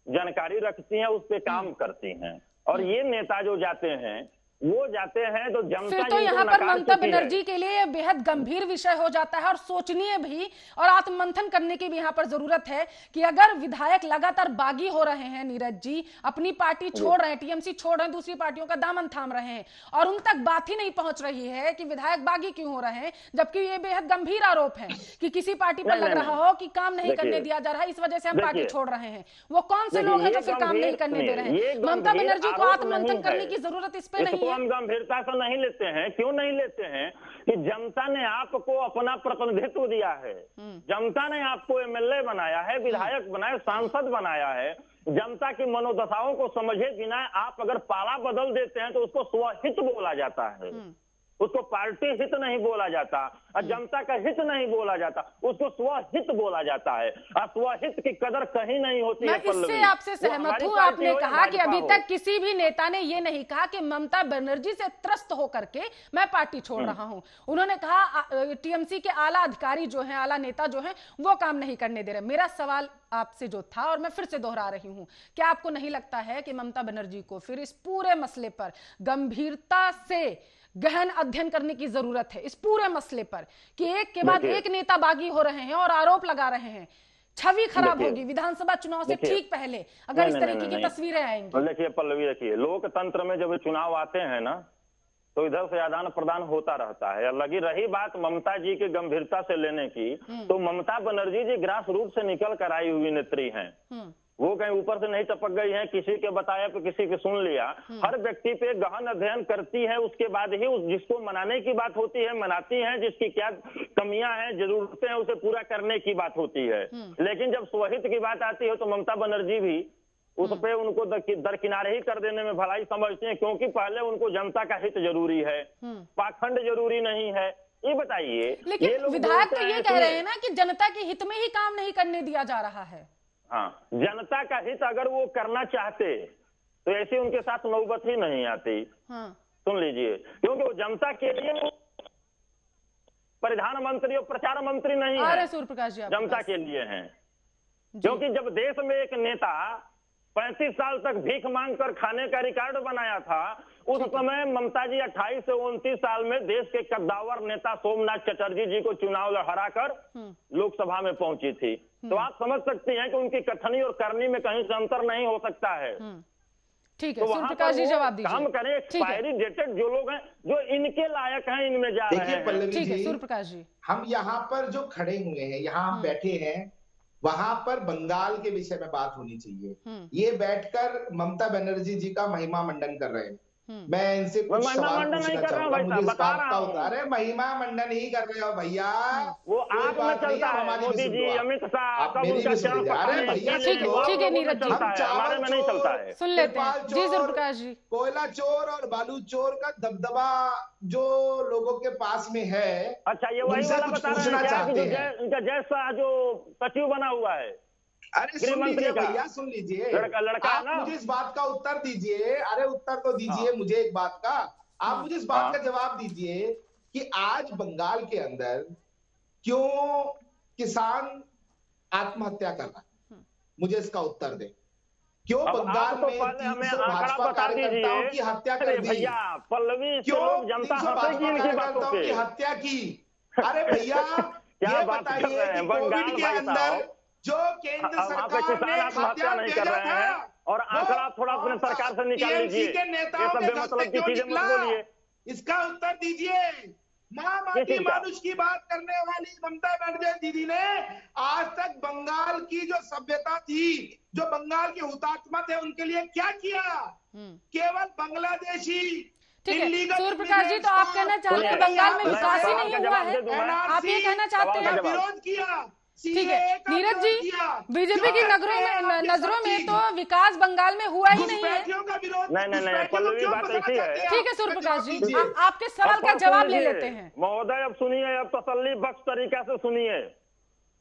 जानकारी रखती हैं, उस पे काम करती हैं। और ये नेता जो जाते हैं वो जाते हैं तो जनता, फिर तो यहाँ पर ममता बनर्जी के लिए बेहद गंभीर विषय हो जाता है और सोचनीय भी और आत्ममंथन करने की भी यहाँ पर जरूरत है कि अगर विधायक लगातार बागी हो रहे हैं, नीरज जी अपनी पार्टी छोड़ रहे हैं, टीएमसी छोड़ रहे हैं, दूसरी पार्टियों का दामन थाम रहे हैं और उन तक बात ही नहीं पहुंच रही है कि विधायक बागी क्यों हो रहे हैं, जबकि ये बेहद गंभीर आरोप है कि किसी पार्टी पर लग रहा हो कि काम नहीं करने दिया जा रहा है, इस वजह से हम पार्टी छोड़ रहे हैं। वो कौन से लोग हैं जो फिर काम नहीं करने दे रहे हैं? ममता बनर्जी को आत्ममंथन करने की जरूरत इस पे नहीं है। हम गंभीरता से नहीं लेते हैं। क्यों नहीं लेते हैं? कि जनता ने आपको अपना प्रतिनिधित्व दिया है, जनता ने आपको एमएलए बनाया है, विधायक बनाया, सांसद बनाया है। जनता की मनोदशाओं को समझे बिना आप अगर पाला बदल देते हैं तो उसको स्वहित बोला जाता है, उसको पार्टी हित नहीं बोला जाता और जनता का हित नहीं बोला जाता, उसको स्वहित बोला जाता है। और स्वहित की कदर कहीं नहीं होती है। मैं इससे आपसे सहमत हूं। आपने कहा कि अभी तक किसी भी नेता ने ये नहीं कहा कि ममता बनर्जी से त्रस्त होकर के मैं पार्टी छोड़ रहा हूं। उन्होंने कहा टीएमसी के आला अधिकारी जो हैं, आला नेता जो हैं, वो काम नहीं करने दे रहे। मेरा सवाल आपसे जो था और मैं फिर से दोहरा रही हूं, क्या आपको नहीं लगता है कि ममता बनर्जी को फिर इस पूरे मसले पर गंभीरता से गहन अध्ययन करने की जरूरत है, इस पूरे मसले पर कि एक के बाद एक नेता बागी हो रहे हैं और आरोप लगा रहे हैं? छवि खराब होगी विधानसभा चुनाव से ठीक पहले अगर इस तरीके की तस्वीरें आएंगी। देखिए पल्लवी, देखिए लोकतंत्र में जब चुनाव आते हैं ना तो इधर से आदान प्रदान होता रहता है। लगी रही बात ममता जी की गंभीरता से लेने की, तो ममता बनर्जी जी ग्रास रूट से निकल कर आई हुई नेत्री हैं। वो कहीं ऊपर से नहीं टपक गई हैं, किसी के बताया तो किसी के सुन लिया। हर व्यक्ति पे गहन अध्ययन करती है, उसके बाद ही जिसको मनाने की बात होती है मनाती है, जिसकी क्या कमियां हैं, जरूरतें हैं, उसे पूरा करने की बात होती है। लेकिन जब स्वहित की बात आती है तो ममता बनर्जी भी उस पे उनको दरकिनारे ही कर देने में भलाई समझते हैं, क्योंकि पहले उनको जनता का हित जरूरी है, पाखंड जरूरी नहीं है। ये बताइए, लेकिन विधायक तो ये कह रहे हैं ना कि जनता के हित में ही काम नहीं करने दिया जा रहा है। हाँ, जनता का हित अगर वो करना चाहते तो ऐसी उनके साथ नौबत ही नहीं आती। सुन लीजिए, क्योंकि वो जनता के लिए प्रधानमंत्री और प्रचार मंत्री नहीं है, सूर्यप्रकाश जी जनता के लिए हैं। क्योंकि जब देश में एक नेता 35 साल तक भीख मांग कर खाने का रिकॉर्ड बनाया था, उस समय ममता जी 28 से 29 साल में देश के कद्दावर नेता सोमनाथ चटर्जी जी को चुनाव हराकर लोकसभा में पहुंची थी। तो आप समझ सकते हैं कि उनकी कथनी और करनी में कहीं से अंतर नहीं हो सकता है। ठीक है, सूर्यप्रकाश जी जवाब दीजिए। काम करें, एक्सपायरी डेटेड जो लोग हैं जो इनके लायक हैं इनमें जा रहे हैं। ठीक है सूर्यप्रकाश जी, हम यहाँ पर जो खड़े हुए हैं, यहाँ हम बैठे हैं, वहां पर बंगाल के विषय में बात होनी चाहिए। ये बैठकर ममता बनर्जी जी का महिमा मंडन कर रहे हैं। मैं इनसे कुछ सवाल पूछना चाहूंगा, मुझे इस बात का उत्तर। अरे महिमा मंडन ही कर रहे हो भैया, वो आप में चलता है मोदी जी, अमित शाह, कब उनका चरण अरे भैया ठीक है नीरज जी, हमारे में नहीं चलता है। सुन लेते हैं जी सूर्यप्रकाश जी। कोयला चोर और बालू चोर का दबदबा जो लोगों के पास में है, अच्छा ये वही वाला बता रहे हैं उनका जैसा जो सचिव बना हुआ है। अरे सुन लीजिए भैया, सुन लीजिए, लड़का आप मुझे इस बात का उत्तर दीजिए। अरे उत्तर तो दीजिए मुझे एक बात का, आप मुझे इस बात का जवाब दीजिए कि आज बंगाल के अंदर क्यों किसान आत्महत्या कर रहा है, मुझे इसका उत्तर दे। क्यों बंगाल में 300 भाजपा कार्यकर्ताओं की हत्या कर दी? भैया पल्लवी, क्यों जनता 300 भाजपा कार्यकर्ताओं की हत्या की? अरे भैया ये बताइए कि कोविड के अंदर जो केंद्र सरकार ने आत्महत्या नहीं कर रहे हैं, और आंकड़ा थोड़ा अपने सरकार से निकाल लीजिए, के नेताओं के मतलब की चीजें मत बोलिए, इसका उत्तर दीजिए। माँ माटी मानुष की बात करने वाली ममता बनर्जी दीदी ने आज तक बंगाल की जो सभ्यता थी, जो बंगाल के हुतात्मा थे, उनके लिए क्या किया? केवल बांग्लादेशी। ठीक है सूर्यप्रकाश जी, तो आप कहना चाहते हैं बंगाल में विकास ही नहीं हुआ है, आप ये कहना चाहते हैं? विरोध किया। ठीक है नीरज जी, बीजेपी की नजरों में तो विकास बंगाल में हुआ ही नहीं है। नहीं पल्लवी बात ऐसी है। ठीक है सूर्यप्रकाश जी, आपके सवाल का जवाब ले लेते हैं। महोदय अब सुनिए, अब तसल्ली बख्श तरीका से सुनिए,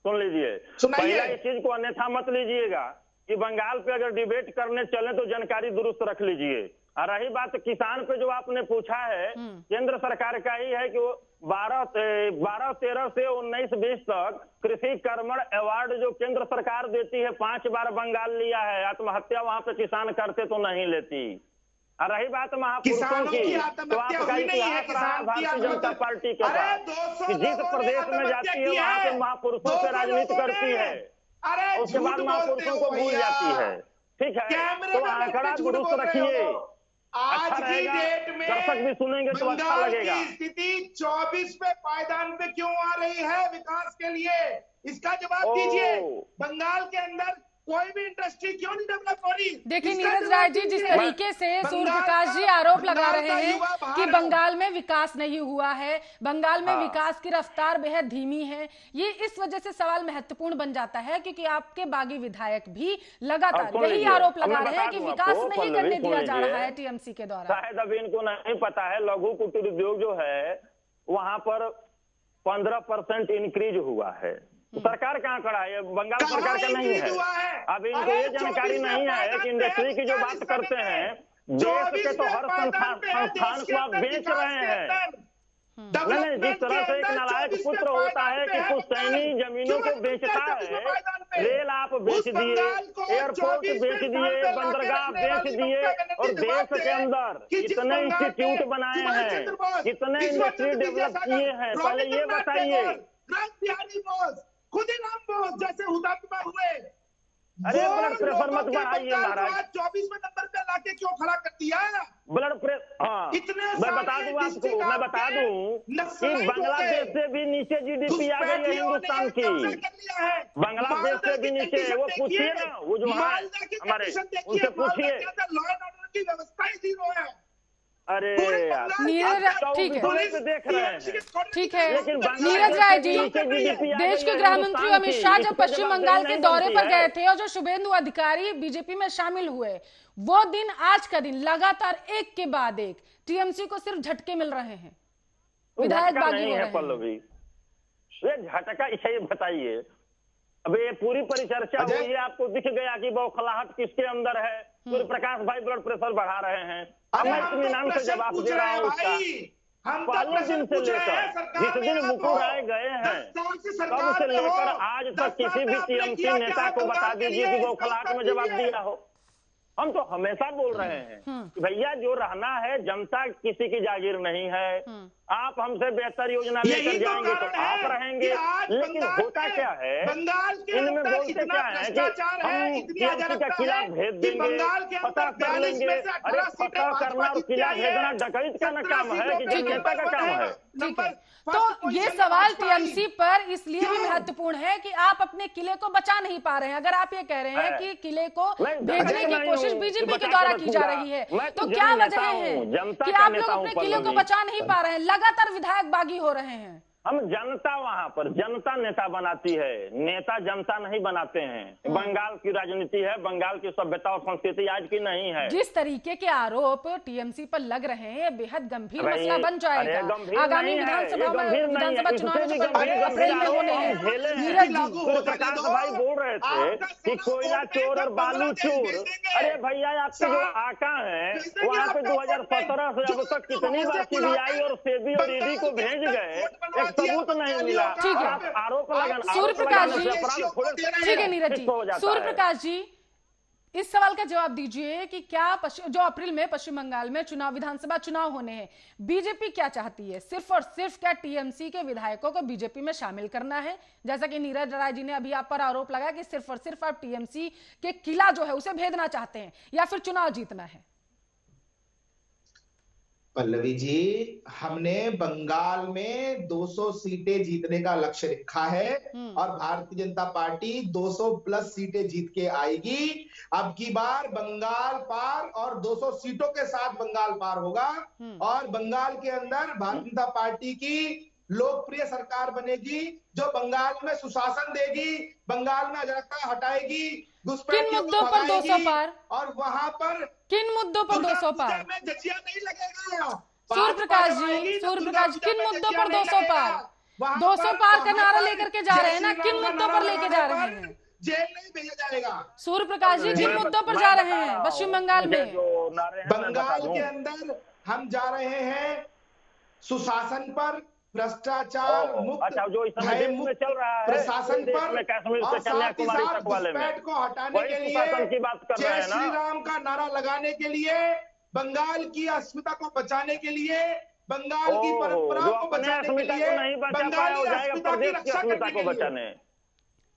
सुन लीजिए। पहला इस चीज को अन्यथा मत लीजिएगा कि बंगाल पे अगर डिबेट करने चले तो जानकारी दुरुस्त रख लीजिए। और रही बात किसान पे जो आपने पूछा है, केंद्र सरकार का ही है कि वो 12-13 से 19-20 तक कृषि कर्मण अवार्ड जो केंद्र सरकार देती है, 5 बार बंगाल लिया है। आत्महत्या वहां पे किसान करते तो नहीं लेती। और रही बात महापुरुषों की, तो आपका इतिहास रहा भारतीय जनता पार्टी के पास कि जिस प्रदेश में जाती है वहां पे महापुरुषों से राजनीति करती है, उसके बाद महापुरुषों को भूल जाती है। ठीक है, तो आंकड़ा दुरुस्त रखिए, आज अच्छा की डेट में दर्शक भी सुनेंगे तो अच्छा लगेगा। स्थिति 24वें पायदान पे क्यों आ रही है विकास के लिए? इसका जवाब दीजिए। बंगाल के अंदर कोई भी इंडस्ट्री क्यों नहीं डेवलप हो रही? देखिए नीरज राय जी, जिस तरीके से सूर्यप्रकाश जी आरोप लगा रहे हैं कि बंगाल में विकास नहीं हुआ है, बंगाल में विकास की रफ्तार बेहद धीमी है, ये इस वजह से सवाल महत्वपूर्ण बन जाता है क्योंकि आपके बागी विधायक भी लगातार यही आरोप लगा रहे हैं कि विकास नहीं करने दिया जा रहा है टीएमसी के द्वारा। शायद अभी इनको नहीं पता है, लघु कुटीर उद्योग जो है वहां पर 15% इंक्रीज हुआ है। सरकार का आंकड़ा है, बंगाल सरकार का नहीं है। अब इनको ये जानकारी नहीं है कि इंडस्ट्री की जो बात करते हैं, देश के तो हर संस्थान को आप बेच रहे हैं। नहीं, जिस तरह से एक नालायक पुत्र होता है कि पुश्तैनी जमीनों को बेचता है, रेल आप बेच दिए, एयरपोर्ट बेच दिए, बंदरगाह बेच दिए, और देश के अंदर कितने इंस्टीट्यूट बनाए हैं, कितने इंडस्ट्री डेवलप किए हैं, पहले ये बताइए। खुद ही नाम बोस जैसे हुतात्मा हुए। अरे ब्लड प्रेशर मत बढ़ाइए महाराज, 24वें नंबर पे लाके क्यों खड़ा कर दिया? ब्लड प्रेशर, हाँ मैं बता दूं आपको, मैं बता दूं कि बांग्लादेश से भी नीचे जीडीपी आ गई है हिंदुस्तान की, बांग्लादेश से भी नीचे। वो पूछिए ना, वो जो हमारे उनसे पूछिए, लॉ एंड ऑर्डर की व्यवस्था ही जीरो है। अरे नीरज, ठीक है देख रहे हैं, ठीक है नीरज राय जी, देश के गृह मंत्री अमित शाह जब पश्चिम बंगाल के दौरे पर गए थे और जो शुभेंदु अधिकारी बीजेपी में शामिल हुए, वो दिन आज का दिन लगातार एक के बाद एक टीएमसी को सिर्फ झटके मिल रहे हैं, विधायक बागी हो रहे हैं। पल्लवी ये झटका इसे बताइए, अब ये पूरी परिचर्चा हुई है, आपको दिख गया कि बौखलाहट किसके अंदर है? सूर्यप्रकाश भाई ब्लड प्रेशर बढ़ा रहे हैं। मैं इत्मीनान से जवाब दे रहा हूँ उसका। पहले दिन से लेकर जिस दिन मुकुल राय गए हैं, तब से लेकर आज तक किसी भी टीएमसी नेता को बता दीजिए कि बौखलाहट में जवाब दिया हो। हम तो हमेशा बोल रहे हैं कि भैया जो रहना है, जनता किसी की जागीर नहीं है। आप हमसे बेहतर योजना लेकर जाएंगे तो आप रहेंगे, लेकिन होता क्या है, इनमें बोलते क्या है कि हम टीएमसी का किला भेज देंगे, पता कर लेंगे। अरे पता करना और किला भेजना डकैत का न काम है कि जनता का काम है। ठीक है, तो ये सवाल टीएमसी पर इसलिए भी महत्वपूर्ण है कि आप अपने किले को बचा नहीं पा रहे हैं। अगर आप ये कह रहे हैं कि किले को भेजने की कोशिश कोशिश बीजेपी के द्वारा की जा रही है, तो क्या वजह है कि आप लोग अपने किले को बचा नहीं पा रहे हैं? लगातार विधायक बागी हो रहे हैं। हम जनता वहां पर जनता नेता बनाती है, नेता जनता नहीं बनाते हैं। बंगाल की राजनीति है, बंगाल की सभ्यता और संस्कृति आज की नहीं है। जिस तरीके के आरोप टीएमसी पर लग रहे हैं, बेहद गंभीर मसला बन जाएगा। आगामी विधानसभा चुनाव अप्रैल में होने हैं। नीरज जी, प्रकाश भाई बोल रहे थे कि कोयला चोर और बालू चोर, अरे भैया आपके जो आका है वहाँ पे 2017 से अब तक कितनी बार सीबीआई और सेबी और ईडी को भेज गए, सबूत नहीं मिला। ठीक है, आरोप लगाना। सूर्य प्रकाश जी, ठीक है नीरज जी, सूर्य प्रकाश जी इस सवाल का जवाब दीजिए कि क्या जो अप्रैल में पश्चिम बंगाल में विधानसभा चुनाव होने हैं, बीजेपी क्या चाहती है? सिर्फ और सिर्फ क्या टीएमसी के विधायकों को बीजेपी में शामिल करना है, जैसा कि नीरज राय जी ने अभी आप पर आरोप लगाया कि सिर्फ और सिर्फ आप टीएमसी के किला जो है उसे भेदना चाहते हैं, या फिर चुनाव जीतना है? पल्लवी जी, हमने बंगाल में 200 सीटें जीतने का लक्ष्य रखा है और भारतीय जनता पार्टी 200 प्लस सीटें जीत के आएगी। अब की बार बंगाल पार और 200 सीटों के साथ बंगाल पार होगा और बंगाल के अंदर भारतीय जनता पार्टी की लोकप्रिय सरकार बनेगी, जो बंगाल में सुशासन देगी, बंगाल में अराजकता हटाएगी, किन मुद्दों पर 200 पार, और वहां पर किन मुद्दों पर 200 पार? जजिया नहीं लगेगा। सूर्य प्रकाश जी, किन मुद्दों पर 200 पार? 200 पार का नारा लेकर के जा रहे हैं ना, किन मुद्दों पर लेके जा रहे हैं? जेल नहीं भेजा जाएगा। सूर्य प्रकाश जी, किन मुद्दों पर जा रहे हैं पश्चिम बंगाल में? बंगाल के अंदर हम जा रहे हैं सुशासन पर, भ्रष्टाचार मुक्त, जो इस समय में चल रहा है प्रशासन पर, कश्मीर से कन्याकुमारी तक वाले में को हटाने के लिए, की बात कर रहे हैं ना, जय श्री राम का नारा लगाने के लिए, बंगाल की अस्मिता को बचाने के लिए, बंगाल की परंपरा को बचाने के लिए, नहीं बचा पाया हो जाएगा प्रदेश की अस्मिता को बचाने।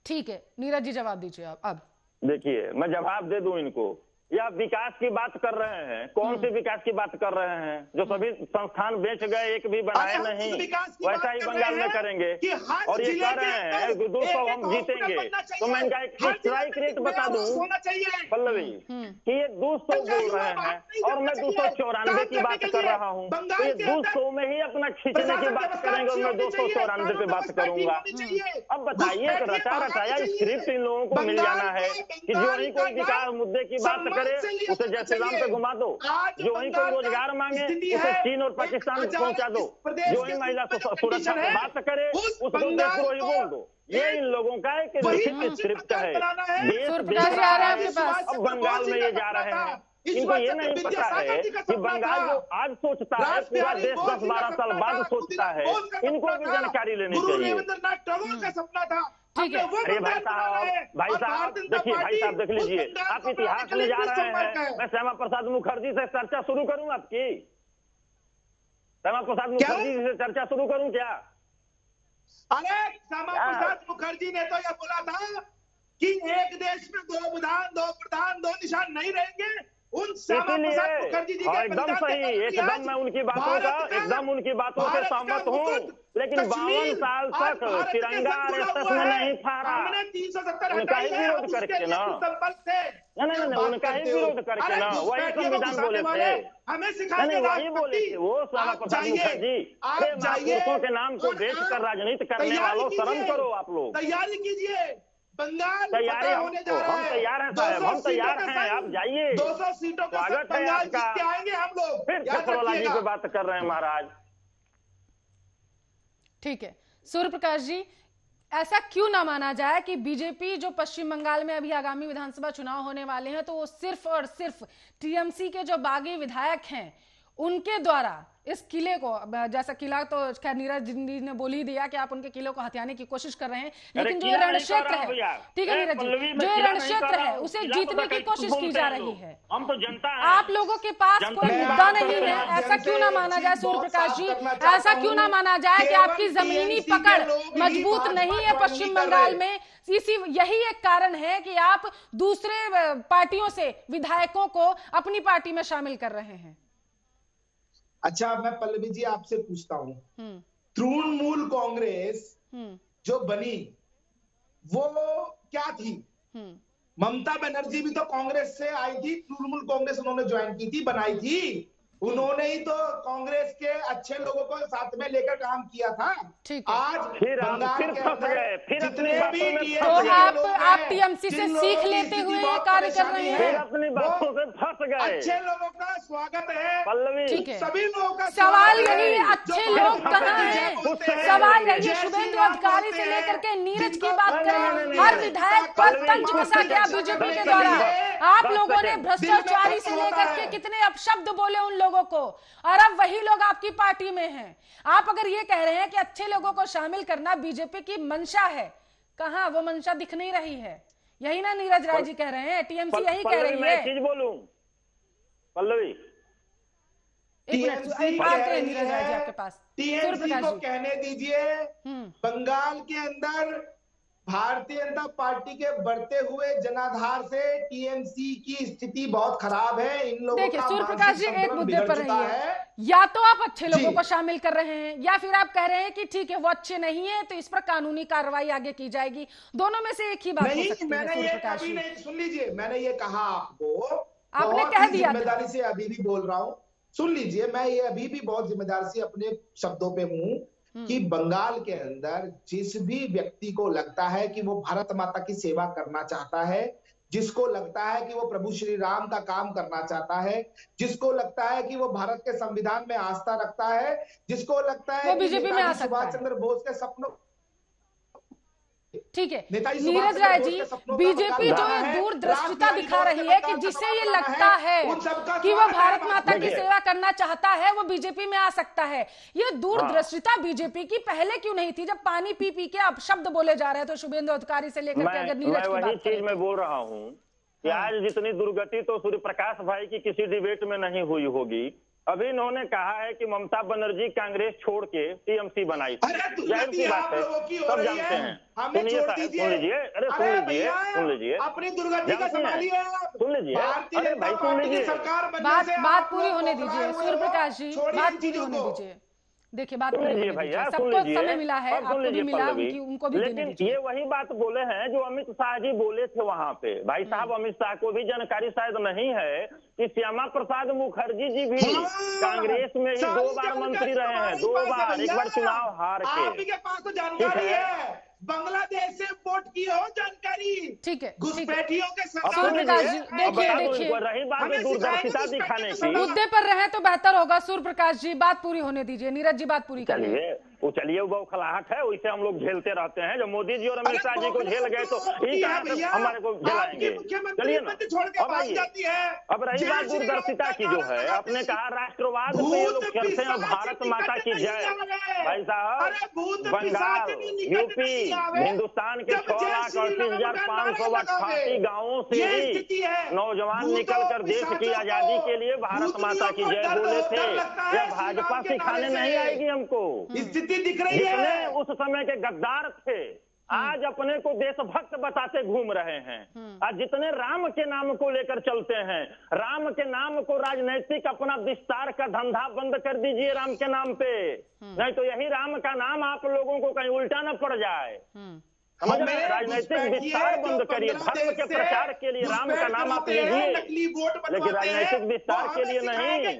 ठीक है, नीरज जी जवाब दीजिए आप। अब देखिए, मैं जवाब दे दूं इनको। या विकास की बात कर रहे हैं, कौन से विकास की बात कर रहे हैं? जो सभी संस्थान बेच गए, एक भी बनाए नहीं, वैसा ही बंगाल में करेंगे। और ये कह रहे हैं 200 हम जीतेंगे, तो मैं इनका एक स्ट्राइक रेट बता दूं पल्लवी कि ये 200 बोल रहे हैं और मैं 294 की बात कर रहा हूँ, तो ये 200 में ही अपना खींचने की बात करेंगे और मैं 294 पे बात करूंगा। अब बताइए, रचा रचाया स्क्रिप्ट इन लोगों को मिल जाना है कि जो ही कोई विकास मुद्दे की बात करे उसे जय श्री राम पे घुमा दो, जो ही कोई रोजगार मांगे उसे चीन और पाकिस्तान पहुंचा दो, जो ही महिला सुरक्षा की बात करे उसको देशद्रोही बोल दो। ये इन लोगों का एक लिखित स्क्रिप्ट है। अब बंगाल में ये जा रहे हैं, इनको ये नहीं पता है कि बंगाल जो आज सोचता है पूरा देश 10-12 साल बाद सोचता है, इनको भी जानकारी लेनी चाहिए। सपना था। अरे भाई साहब देखिए, भाई साहब देख लीजिए, आप इतिहास में जा रहे हैं। मैं श्यामा प्रसाद मुखर्जी से चर्चा शुरू करूं आपकी? श्यामा प्रसाद मुखर्जी से चर्चा शुरू करूं क्या? अरे श्यामा प्रसाद मुखर्जी ने तो यह बोला था कि एक देश में 2 विधान 2 प्रधान 2 निशान नहीं रहेंगे। उन श्यामा प्रसाद मुखर्जी जी एकदम सही, एकदम मैं उनकी बातों का एकदम उनकी बातों से सहमत हूँ, लेकिन 52 साल तक तिरंगा आरएसएस में नहीं फहरा, उनका ही विरोध करके ना, नहीं उनका ही विरोध करके ना, वही संविधान बोले थे, नहीं वही बोले थे वो श्यामा प्रसाद मुखर्जी। अरे महापुरुषों के नाम को बेच कर राजनीति करने वालों, शर्म करो आप लोग। तैयारी कीजिए, बंगाल तैयारी हम तैयार हैं साहब, हम तैयार हैं, आप जाइए, 200 सीटों का स्वागत है आपका। आएंगे हम लोग। फिर खतरोला जी पे बात कर रहे हैं महाराज। ठीक है सूर्य प्रकाश जी, ऐसा क्यों ना माना जाए कि बीजेपी जो पश्चिम बंगाल में अभी आगामी विधानसभा चुनाव होने वाले हैं, तो वो सिर्फ और सिर्फ टीएमसी के जो बागी विधायक हैं उनके द्वारा इस किले को, जैसा किला तो खैर नीरज जी ने बोल ही दिया कि आप उनके किले को हथियाने की कोशिश कर रहे हैं, लेकिन जो रण क्षेत्र है, ठीक है नीरज जी, जो रण क्षेत्र है उसे जीतने की कोशिश की जा रही है। हम तो जनता हैं, आप लोगों के पास कोई मुद्दा नहीं है, ऐसा क्यों ना माना जाए सूर्य प्रकाश जी? ऐसा क्यों ना माना जाए कि आपकी जमीनी पकड़ मजबूत नहीं है पश्चिम बंगाल में? यही एक कारण है कि आप दूसरे पार्टियों से विधायकों को अपनी पार्टी में शामिल कर रहे हैं। अच्छा, मैं पल्लवी जी आपसे पूछता हूं, तृणमूल कांग्रेस जो बनी वो क्या थी? ममता बनर्जी भी तो कांग्रेस से आई थी, तृणमूल कांग्रेस उन्होंने ज्वाइन की थी, बनाई थी। उन्होंने ही तो कांग्रेस के अच्छे लोगों को साथ में लेकर काम किया था। आज बंगाल के अंदर जितने भी तो आप टीएमसी से सीख लेते हुए ये कार्य कर रहे हैं। अपनी बातों से फंस गए। अच्छे लोगों का स्वागत है पल्लवी, ठीक है। सभी लोगों का सवाल यही है, अच्छे लोग कहाँ हैं? सवाल यही है, शुभेंदु अधिकारी से लेकर के नीरज की बात करें, हर विधायक पर तंज कसा गया बीजेपी के द्वारा। आप लोगों ने भ्रष्टाचारी से लेकर के कितने अपशब्द बोले उन लोगों को, और अब वही लोग आपकी पार्टी में हैं। आप अगर ये कह रहे हैं कि अच्छे लोगों को शामिल करना बीजेपी की मंशा है, कहां वो मंशा दिख नहीं रही है? यही ना नीरज राय जी कह रहे हैं, टीएमसी यही कह रही है। मैं चीज बोलूं पल्लवी, टीएमसी नीरज राय जी आपके पास, टीएमसी को कहने दीजिए। बंगाल के अंदर भारतीय जनता पार्टी के बढ़ते हुए जनाधार से टीएमसी की स्थिति बहुत खराब है। इन लोगों देखिए सूर्य प्रकाश जी एक मुद्दे पर रही है, या तो आप अच्छे लोगों को शामिल कर रहे हैं, या फिर आप कह रहे हैं कि ठीक है वो अच्छे नहीं है तो इस पर कानूनी कार्रवाई आगे की जाएगी। दोनों में से एक ही बात हो सकती है। मैंने ये कभी नहीं, सुन लीजिए, मैंने ये कहा आपको, आपने कह दिया, जिम्मेदारी से अभी भी बोल रहा हूँ, सुन लीजिए, मैं ये अभी भी बहुत जिम्मेदारी से अपने शब्दों पे हूँ कि बंगाल के अंदर जिस भी व्यक्ति को लगता है कि वो भारत माता की सेवा करना चाहता है, जिसको लगता है कि वो प्रभु श्री राम का काम करना चाहता है, जिसको लगता है कि वो भारत के संविधान में आस्था रखता है, जिसको लगता है कि बीजेपी में आ सकता है, सुभाष चंद्र बोस के सपनों, ठीक है नीरज राय जी, बीजेपी जो ये दूरदृष्टिता दिखा रही है कि जिसे ये लगता है कि वो भारत माता की सेवा करना चाहता है वो बीजेपी में आ सकता है, ये दूरदृष्टिता बीजेपी की पहले क्यों नहीं थी जब पानी पी पी के अब शब्द बोले जा रहे थे शुभेंदु अधिकारी से लेकर के? अगर नीरज की बात करें, मैं बोल रहा हूँ कि आज जितनी दुर्गति तो सूर्य प्रकाश भाई की किसी डिबेट में नहीं हुई होगी। अभी इन्होंने कहा है कि ममता बनर्जी कांग्रेस छोड़ के टीएमसी बनाई थी, जाहिर सी बात है, सब जानते हैं। सुनिए, सुन लीजिए, अरे सुन लीजिए, सुन लीजिए, अपनी दुर्गति का संभालिए, सुन लीजिए, अरे भाई सुन लीजिए, बात पूरी होने दीजिए सूर्य प्रकाश जी, बात पूरी होने दीजिए। देखिए बात लीजिए भैया, सबको समय मिला है, आपको भी मिला, उनको भी लेकिन ये वही बात बोले हैं जो अमित शाह जी बोले थे वहां पे। भाई साहब, अमित शाह को भी जानकारी शायद नहीं है कि श्यामा प्रसाद मुखर्जी जी भी कांग्रेस में ही 2 बार मंत्री रहे हैं, 2 बार, एक बार चुनाव हार के। आपके पास तो जानकारी है, बांग्लादेश से वोट की हो जानकारी, ठीक है, घुसपैठियों के देखिए रही बात दूरदर्शिता दिखाने की, मुद्दे पर रहे तो बेहतर होगा। सूर्य प्रकाश जी बात पूरी होने दीजिए, नीरज जी बात पूरी करिए। चलिए, वो बौखलाहट है, वैसे हम लोग झेलते रहते हैं। जब मोदी जी और अमित शाह जी को झेल गए तो हमारे को झेलाएंगे। चलिए ना, अब आइए, अब रही बात दूरदर्शिता की जो है, आपने कहा राष्ट्रवाद पे ये लोग चलते हैं, भारत माता की जय। भाई साहब, बंगाल, यूपी, हिंदुस्तान के 6,38,588 गाँवों से ही नौजवान निकल कर देश की आजादी के लिए भारत माता की जय बोले थे। यह भाजपा सिखाने नहीं आएगी हमको, दिख रही है। उस समय के गद्दार थे, आज अपने को देशभक्त बताते घूम रहे हैं। आज जितने राम के नाम को लेकर चलते हैं, राम के नाम को राजनीतिक अपना विस्तार का धंधा बंद कर दीजिए राम के नाम पे, नहीं तो यही राम का नाम आप लोगों को कहीं उल्टा न पड़ जाए। समझ रहे हैं? राजनीतिक विस्तार बंद करिए, धर्म के प्रचार के लिए राम का नाम आप लीजिए, लेकिन राजनीतिक विस्तार के लिए नहीं।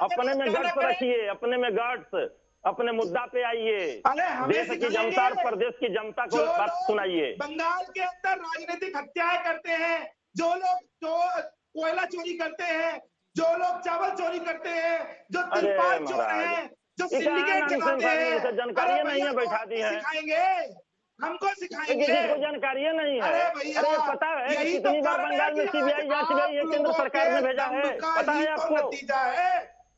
अपने में गट्स रखिए, अपने में गट्स, अपने मुद्दा पे आइए, देश की जनता और प्रदेश की जनता को बात सुनाइए। बंगाल के अंदर राजनीतिक हत्याएं करते हैं, जो लोग कोयला चोरी करते हैं, जो लोग चावल चोरी करते हैं, जो तिरपाल चोर हैं, जो सिंडिकेट चलाते हैं, जानकारी नहीं है, बैठा दी है, सिखाएंगे, हमको सिखाएंगे, किसी को जानकारी नहीं है। अरे पता है कि कितनी बार बंगाल में सीबीआई जांच गई है, केंद्र सरकार ने भेजा है, पता है आपको?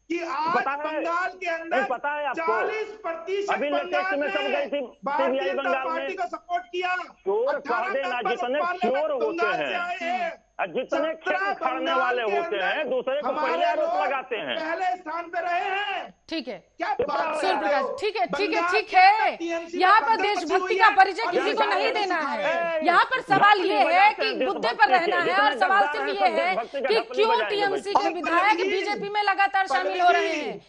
कि आज बंगाल के अंदर पता है आपको? 40% अभी लेटेस्ट में सब गई थी सीबीआई बंगाल में, को सपोर्ट किया। चोर कह देना, जितने चोर होते हैं, जितने खेत उखाड़ने वाले होते हैं, दूसरे को पहले आरोप लगाते हैं, पहले स्थान पे रहे हैं। ठीक है, सूर्य प्रकाश, ठीक है, ठीक है, ठीक है। यहाँ पर देशभक्ति का परिचय किसी को नहीं देना है। यहाँ पर सवाल ये है कि मुद्दे पर रहना है, और सवाल सिर्फ ये है कि क्यों टीएमसी के विधायक बीजेपी में लगातार शामिल हो रहे हैं।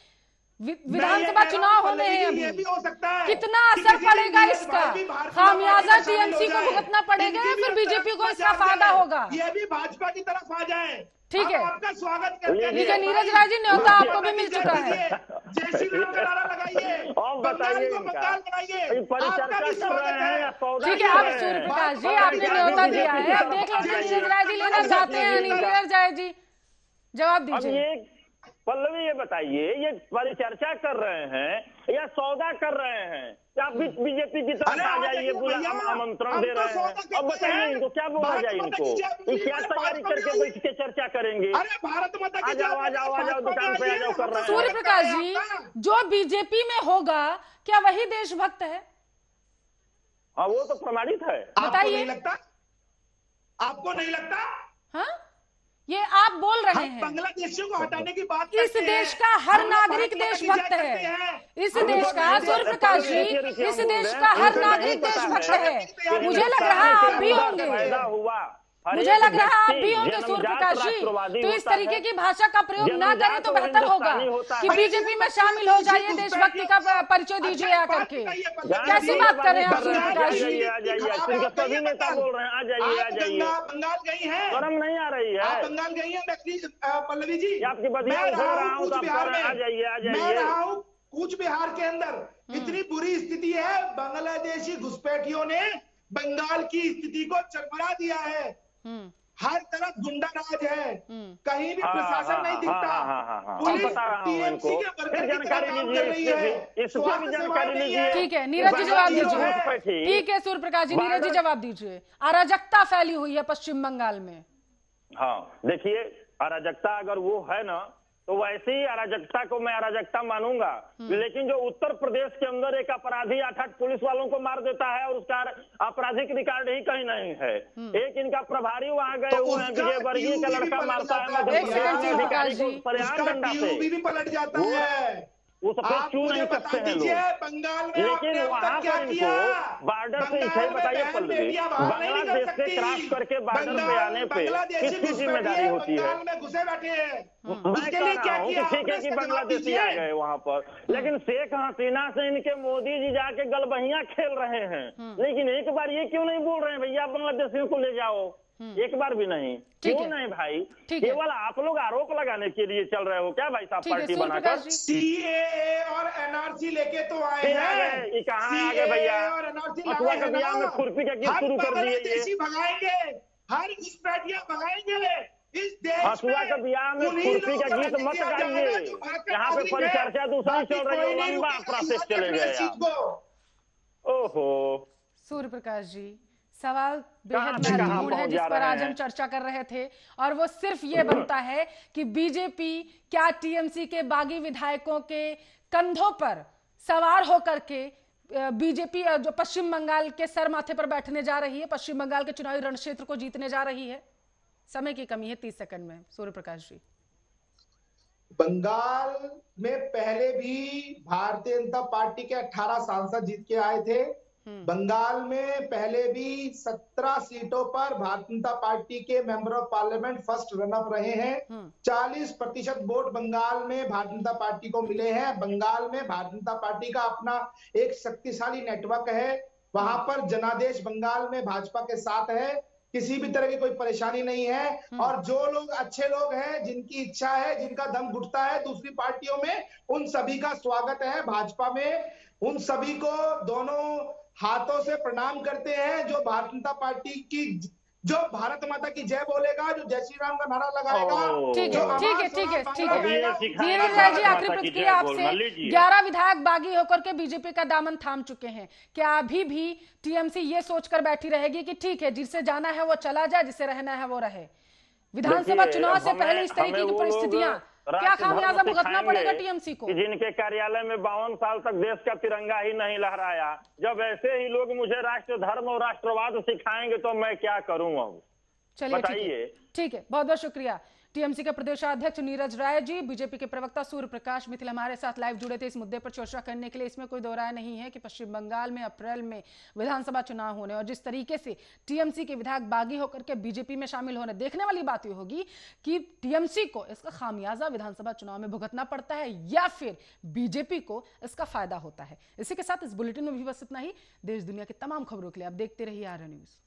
विधानसभा चुनाव होने हैं अभी, ये भी हो सकता है। कितना असर पड़ेगा इसका? खामियाजा टीएमसी को भुगतना पड़ेगा या फिर बीजेपी को इसका फायदा होगा? ये भी भाजपा की तरफ आ जाए। ठीक है, आपका स्वागत करते हैं। नीरज राय जी, न्योता आपको भी मिल चुका है। जय श्री राम का नारा लगाइए और बताइए बंगाल बनाइए। परिचर्चा कर रहे हैं या सौदा? ठीक है, आप सूर्य प्रकाश जी आपने न्योता दिया है, अब देख लेते हैं नीरज राय जी लेना चाहते हैं। नीरज राय जी जवाब दीजिए। पल्लवी ये बताइए, ये परिचर्चा कर रहे हैं या सौदा कर रहे हैं या बीजेपी की तरफ आ जाइए, आमंत्रण दे रहे हैं? अब बताइए इनको क्या बोला जाए, इनको क्या तैयारी करके बैठ के चर्चा करेंगे? भारत माता की आ जाओ दुकान पे आ जाओ कर रहे हैं। सूर्य प्रकाश जी, जो बीजेपी में होगा क्या वही देशभक्त है? हाँ, वो तो प्रमाणित है। बताइए, आपको नहीं लगता? हाँ, ये आप बोल रहे हैं। बांग्लादेशियों को हटाने की बात इस देश का हर नागरिक देशभक्त है। इस देश का, सूर्य प्रकाश जी, इस देश का हर नागरिक देशभक्त है। मुझे लग रहा है आप भी होंगे, मुझे लग रहा है आप भी होंगे सूर्य प्रकाश जी। तो इस तरीके की भाषा का प्रयोग ना करें तो बेहतर होगा कि बीजेपी में शामिल हो जाइए, देशभक्ति का परिचय दीजिए आकर के। कैसी बात कर रहे हैं आप सूर्य प्रकाश जी? सभी नेता बोल रहे हैं आ जाइए। बंगाल गई है, शर्म नहीं आ रही है? आप बंगाल गई है पल्लवी जी? आपकी बदिया हो रहा हूँ तो आ जाइए। मैं रहा हूँ कूच बिहार के अंदर, इतनी बुरी स्थिति है, बांग्लादेशी घुसपैठियों ने बंगाल की स्थिति को चरमरा दिया है। हर तरफ गुंडा राज है, कहीं भी प्रशासन नहीं दिखता। पुलिस टीएमसी के वर्कर की तरह काम कर रही है। इसको भी जानकारी लीजिए। ठीक है, नीरज जी जवाब दीजिए। ठीक है सूर्य प्रकाश जी, नीरज जी जवाब दीजिए। अराजकता फैली हुई है पश्चिम बंगाल में। हाँ, देखिए, अराजकता अगर वो है ना, तो वैसे ही अराजकता को मैं अराजकता मानूंगा। लेकिन जो उत्तर प्रदेश के अंदर एक अपराधी 8 पुलिस वालों को मार देता है और उसका आपराधिक रिकॉर्ड ही कहीं नहीं है। एक इनका प्रभारी वहां गए हुए हैं, विजयवर्गीय का लड़का मारता है अधिकारी को परिहार डंडा से, पलट जाता है। वो सफेद क्यों नहीं सकते हैं लोग? बंगाल में लेकिन वहां पर इनको बॉर्डर से इसे बताइए पल्लवी, बांग्लादेश से क्रॉस करके बॉर्डर पे आने पे किसकी जिम्मेदारी होती है? में घुसे बैठे हैं। मैं कह रहा हूँ कि ठीक है कि बांग्लादेशी आ गए वहां पर, लेकिन शेख हसीना से इनके मोदी जी जाके गलबहियां खेल रहे हैं। लेकिन एक बार ये क्यों नहीं बोल रहे हैं भैया बांग्लादेशियों को ले जाओ? एक बार भी नहीं। क्यों नहीं भाई? केवल आप लोग आरोप लगाने के लिए चल रहे हो क्या भाई साहब? पार्टी बनाकर सीएए और एनआरसी लेके तो आए हैं। कहाँ आगे भैया? और एनआरसी के बिहार में खुरपी का गीत शुरू कर दिए। भगाएंगे, हर घुसपैठिया भगाएंगे इस देश हसुआ का बिहार में खुरपी का गीत मत गाइए। यहाँ पे परिचर्चा दूसरी चल रही है, लंबा प्रोसेस चलेगा। ओहो सूर्य प्रकाश जी, सवाल बेहद महत्वपूर्ण है जिस पर आज हम चर्चा कर रहे थे, और वो सिर्फ ये बनता है कि बीजेपी क्या टीएमसी के बागी विधायकों के कंधों पर सवार होकर के बीजेपी जो पश्चिम बंगाल के सर माथे पर बैठने जा रही है, पश्चिम बंगाल के चुनावी रणक्षेत्र को जीतने जा रही है? समय की कमी है, 30 सेकंड में सूर्य प्रकाश जी। बंगाल में पहले भी भारतीय जनता पार्टी के 18 सांसद जीत के आए थे। बंगाल में पहले भी 17 सीटों पर भारतीय जनता पार्टी के member of parliament first run up रहे हैं। 40% वोट बंगाल में भारतीय जनता पार्टी को मिले हैं। बंगाल में भारतीय जनता पार्टी का अपना एक शक्तिशाली नेटवर्क है। वहां पर जनादेश बंगाल में भाजपा के साथ है, किसी भी तरह की कोई परेशानी नहीं है। और जो लोग अच्छे लोग हैं, जिनकी इच्छा है, जिनका दम घुटता है दूसरी पार्टियों में, उन सभी का स्वागत है भाजपा में। उन सभी को दोनों हाथों से प्रणाम करते हैं। जो भारतीय जनता पार्टी की, जो भारत माता की जय बोलेगा, जो जय श्री राम का नारा लगाएगा। ठीक है। नीरज राय जी, आखिरी प्रतिक्रिया आपसे। 11 विधायक बागी होकर के बीजेपी का दामन थाम चुके हैं, क्या अभी भी टीएमसी ये सोचकर बैठी रहेगी कि ठीक है, जिससे जाना है वो चला जाए, जिससे रहना है वो रहे? विधानसभा चुनाव से पहले इस तरीके की परिस्थितियां, क्या खामियाजा भुगतना पड़ेगा टीएमसी को? जिनके कार्यालय में 52 साल तक देश का तिरंगा ही नहीं लहराया, जब ऐसे ही लोग मुझे राष्ट्र धर्म और राष्ट्रवाद सिखाएंगे तो मैं क्या करूं? अब चलिए, बताइए। ठीक है, बहुत बहुत शुक्रिया। टीएमसी के प्रदेशाध्यक्ष नीरज राय जी, बीजेपी के प्रवक्ता सूर्य प्रकाश मिथिल हमारे साथ लाइव जुड़े थे इस मुद्दे पर चर्चा करने के लिए। इसमें कोई दो राय नहीं है कि पश्चिम बंगाल में अप्रैल में विधानसभा चुनाव होने और जिस तरीके से टीएमसी के विधायक बागी होकर के बीजेपी में शामिल होने, देखने वाली बात यह होगी कि टीएमसी को इसका खामियाजा विधानसभा चुनाव में भुगतना पड़ता है या फिर बीजेपी को इसका फायदा होता है। इसी के साथ इस बुलेटिन में भी बस इतना ही। देश दुनिया की तमाम खबरों के लिए आप देखते रहिए आर्या न्यूज।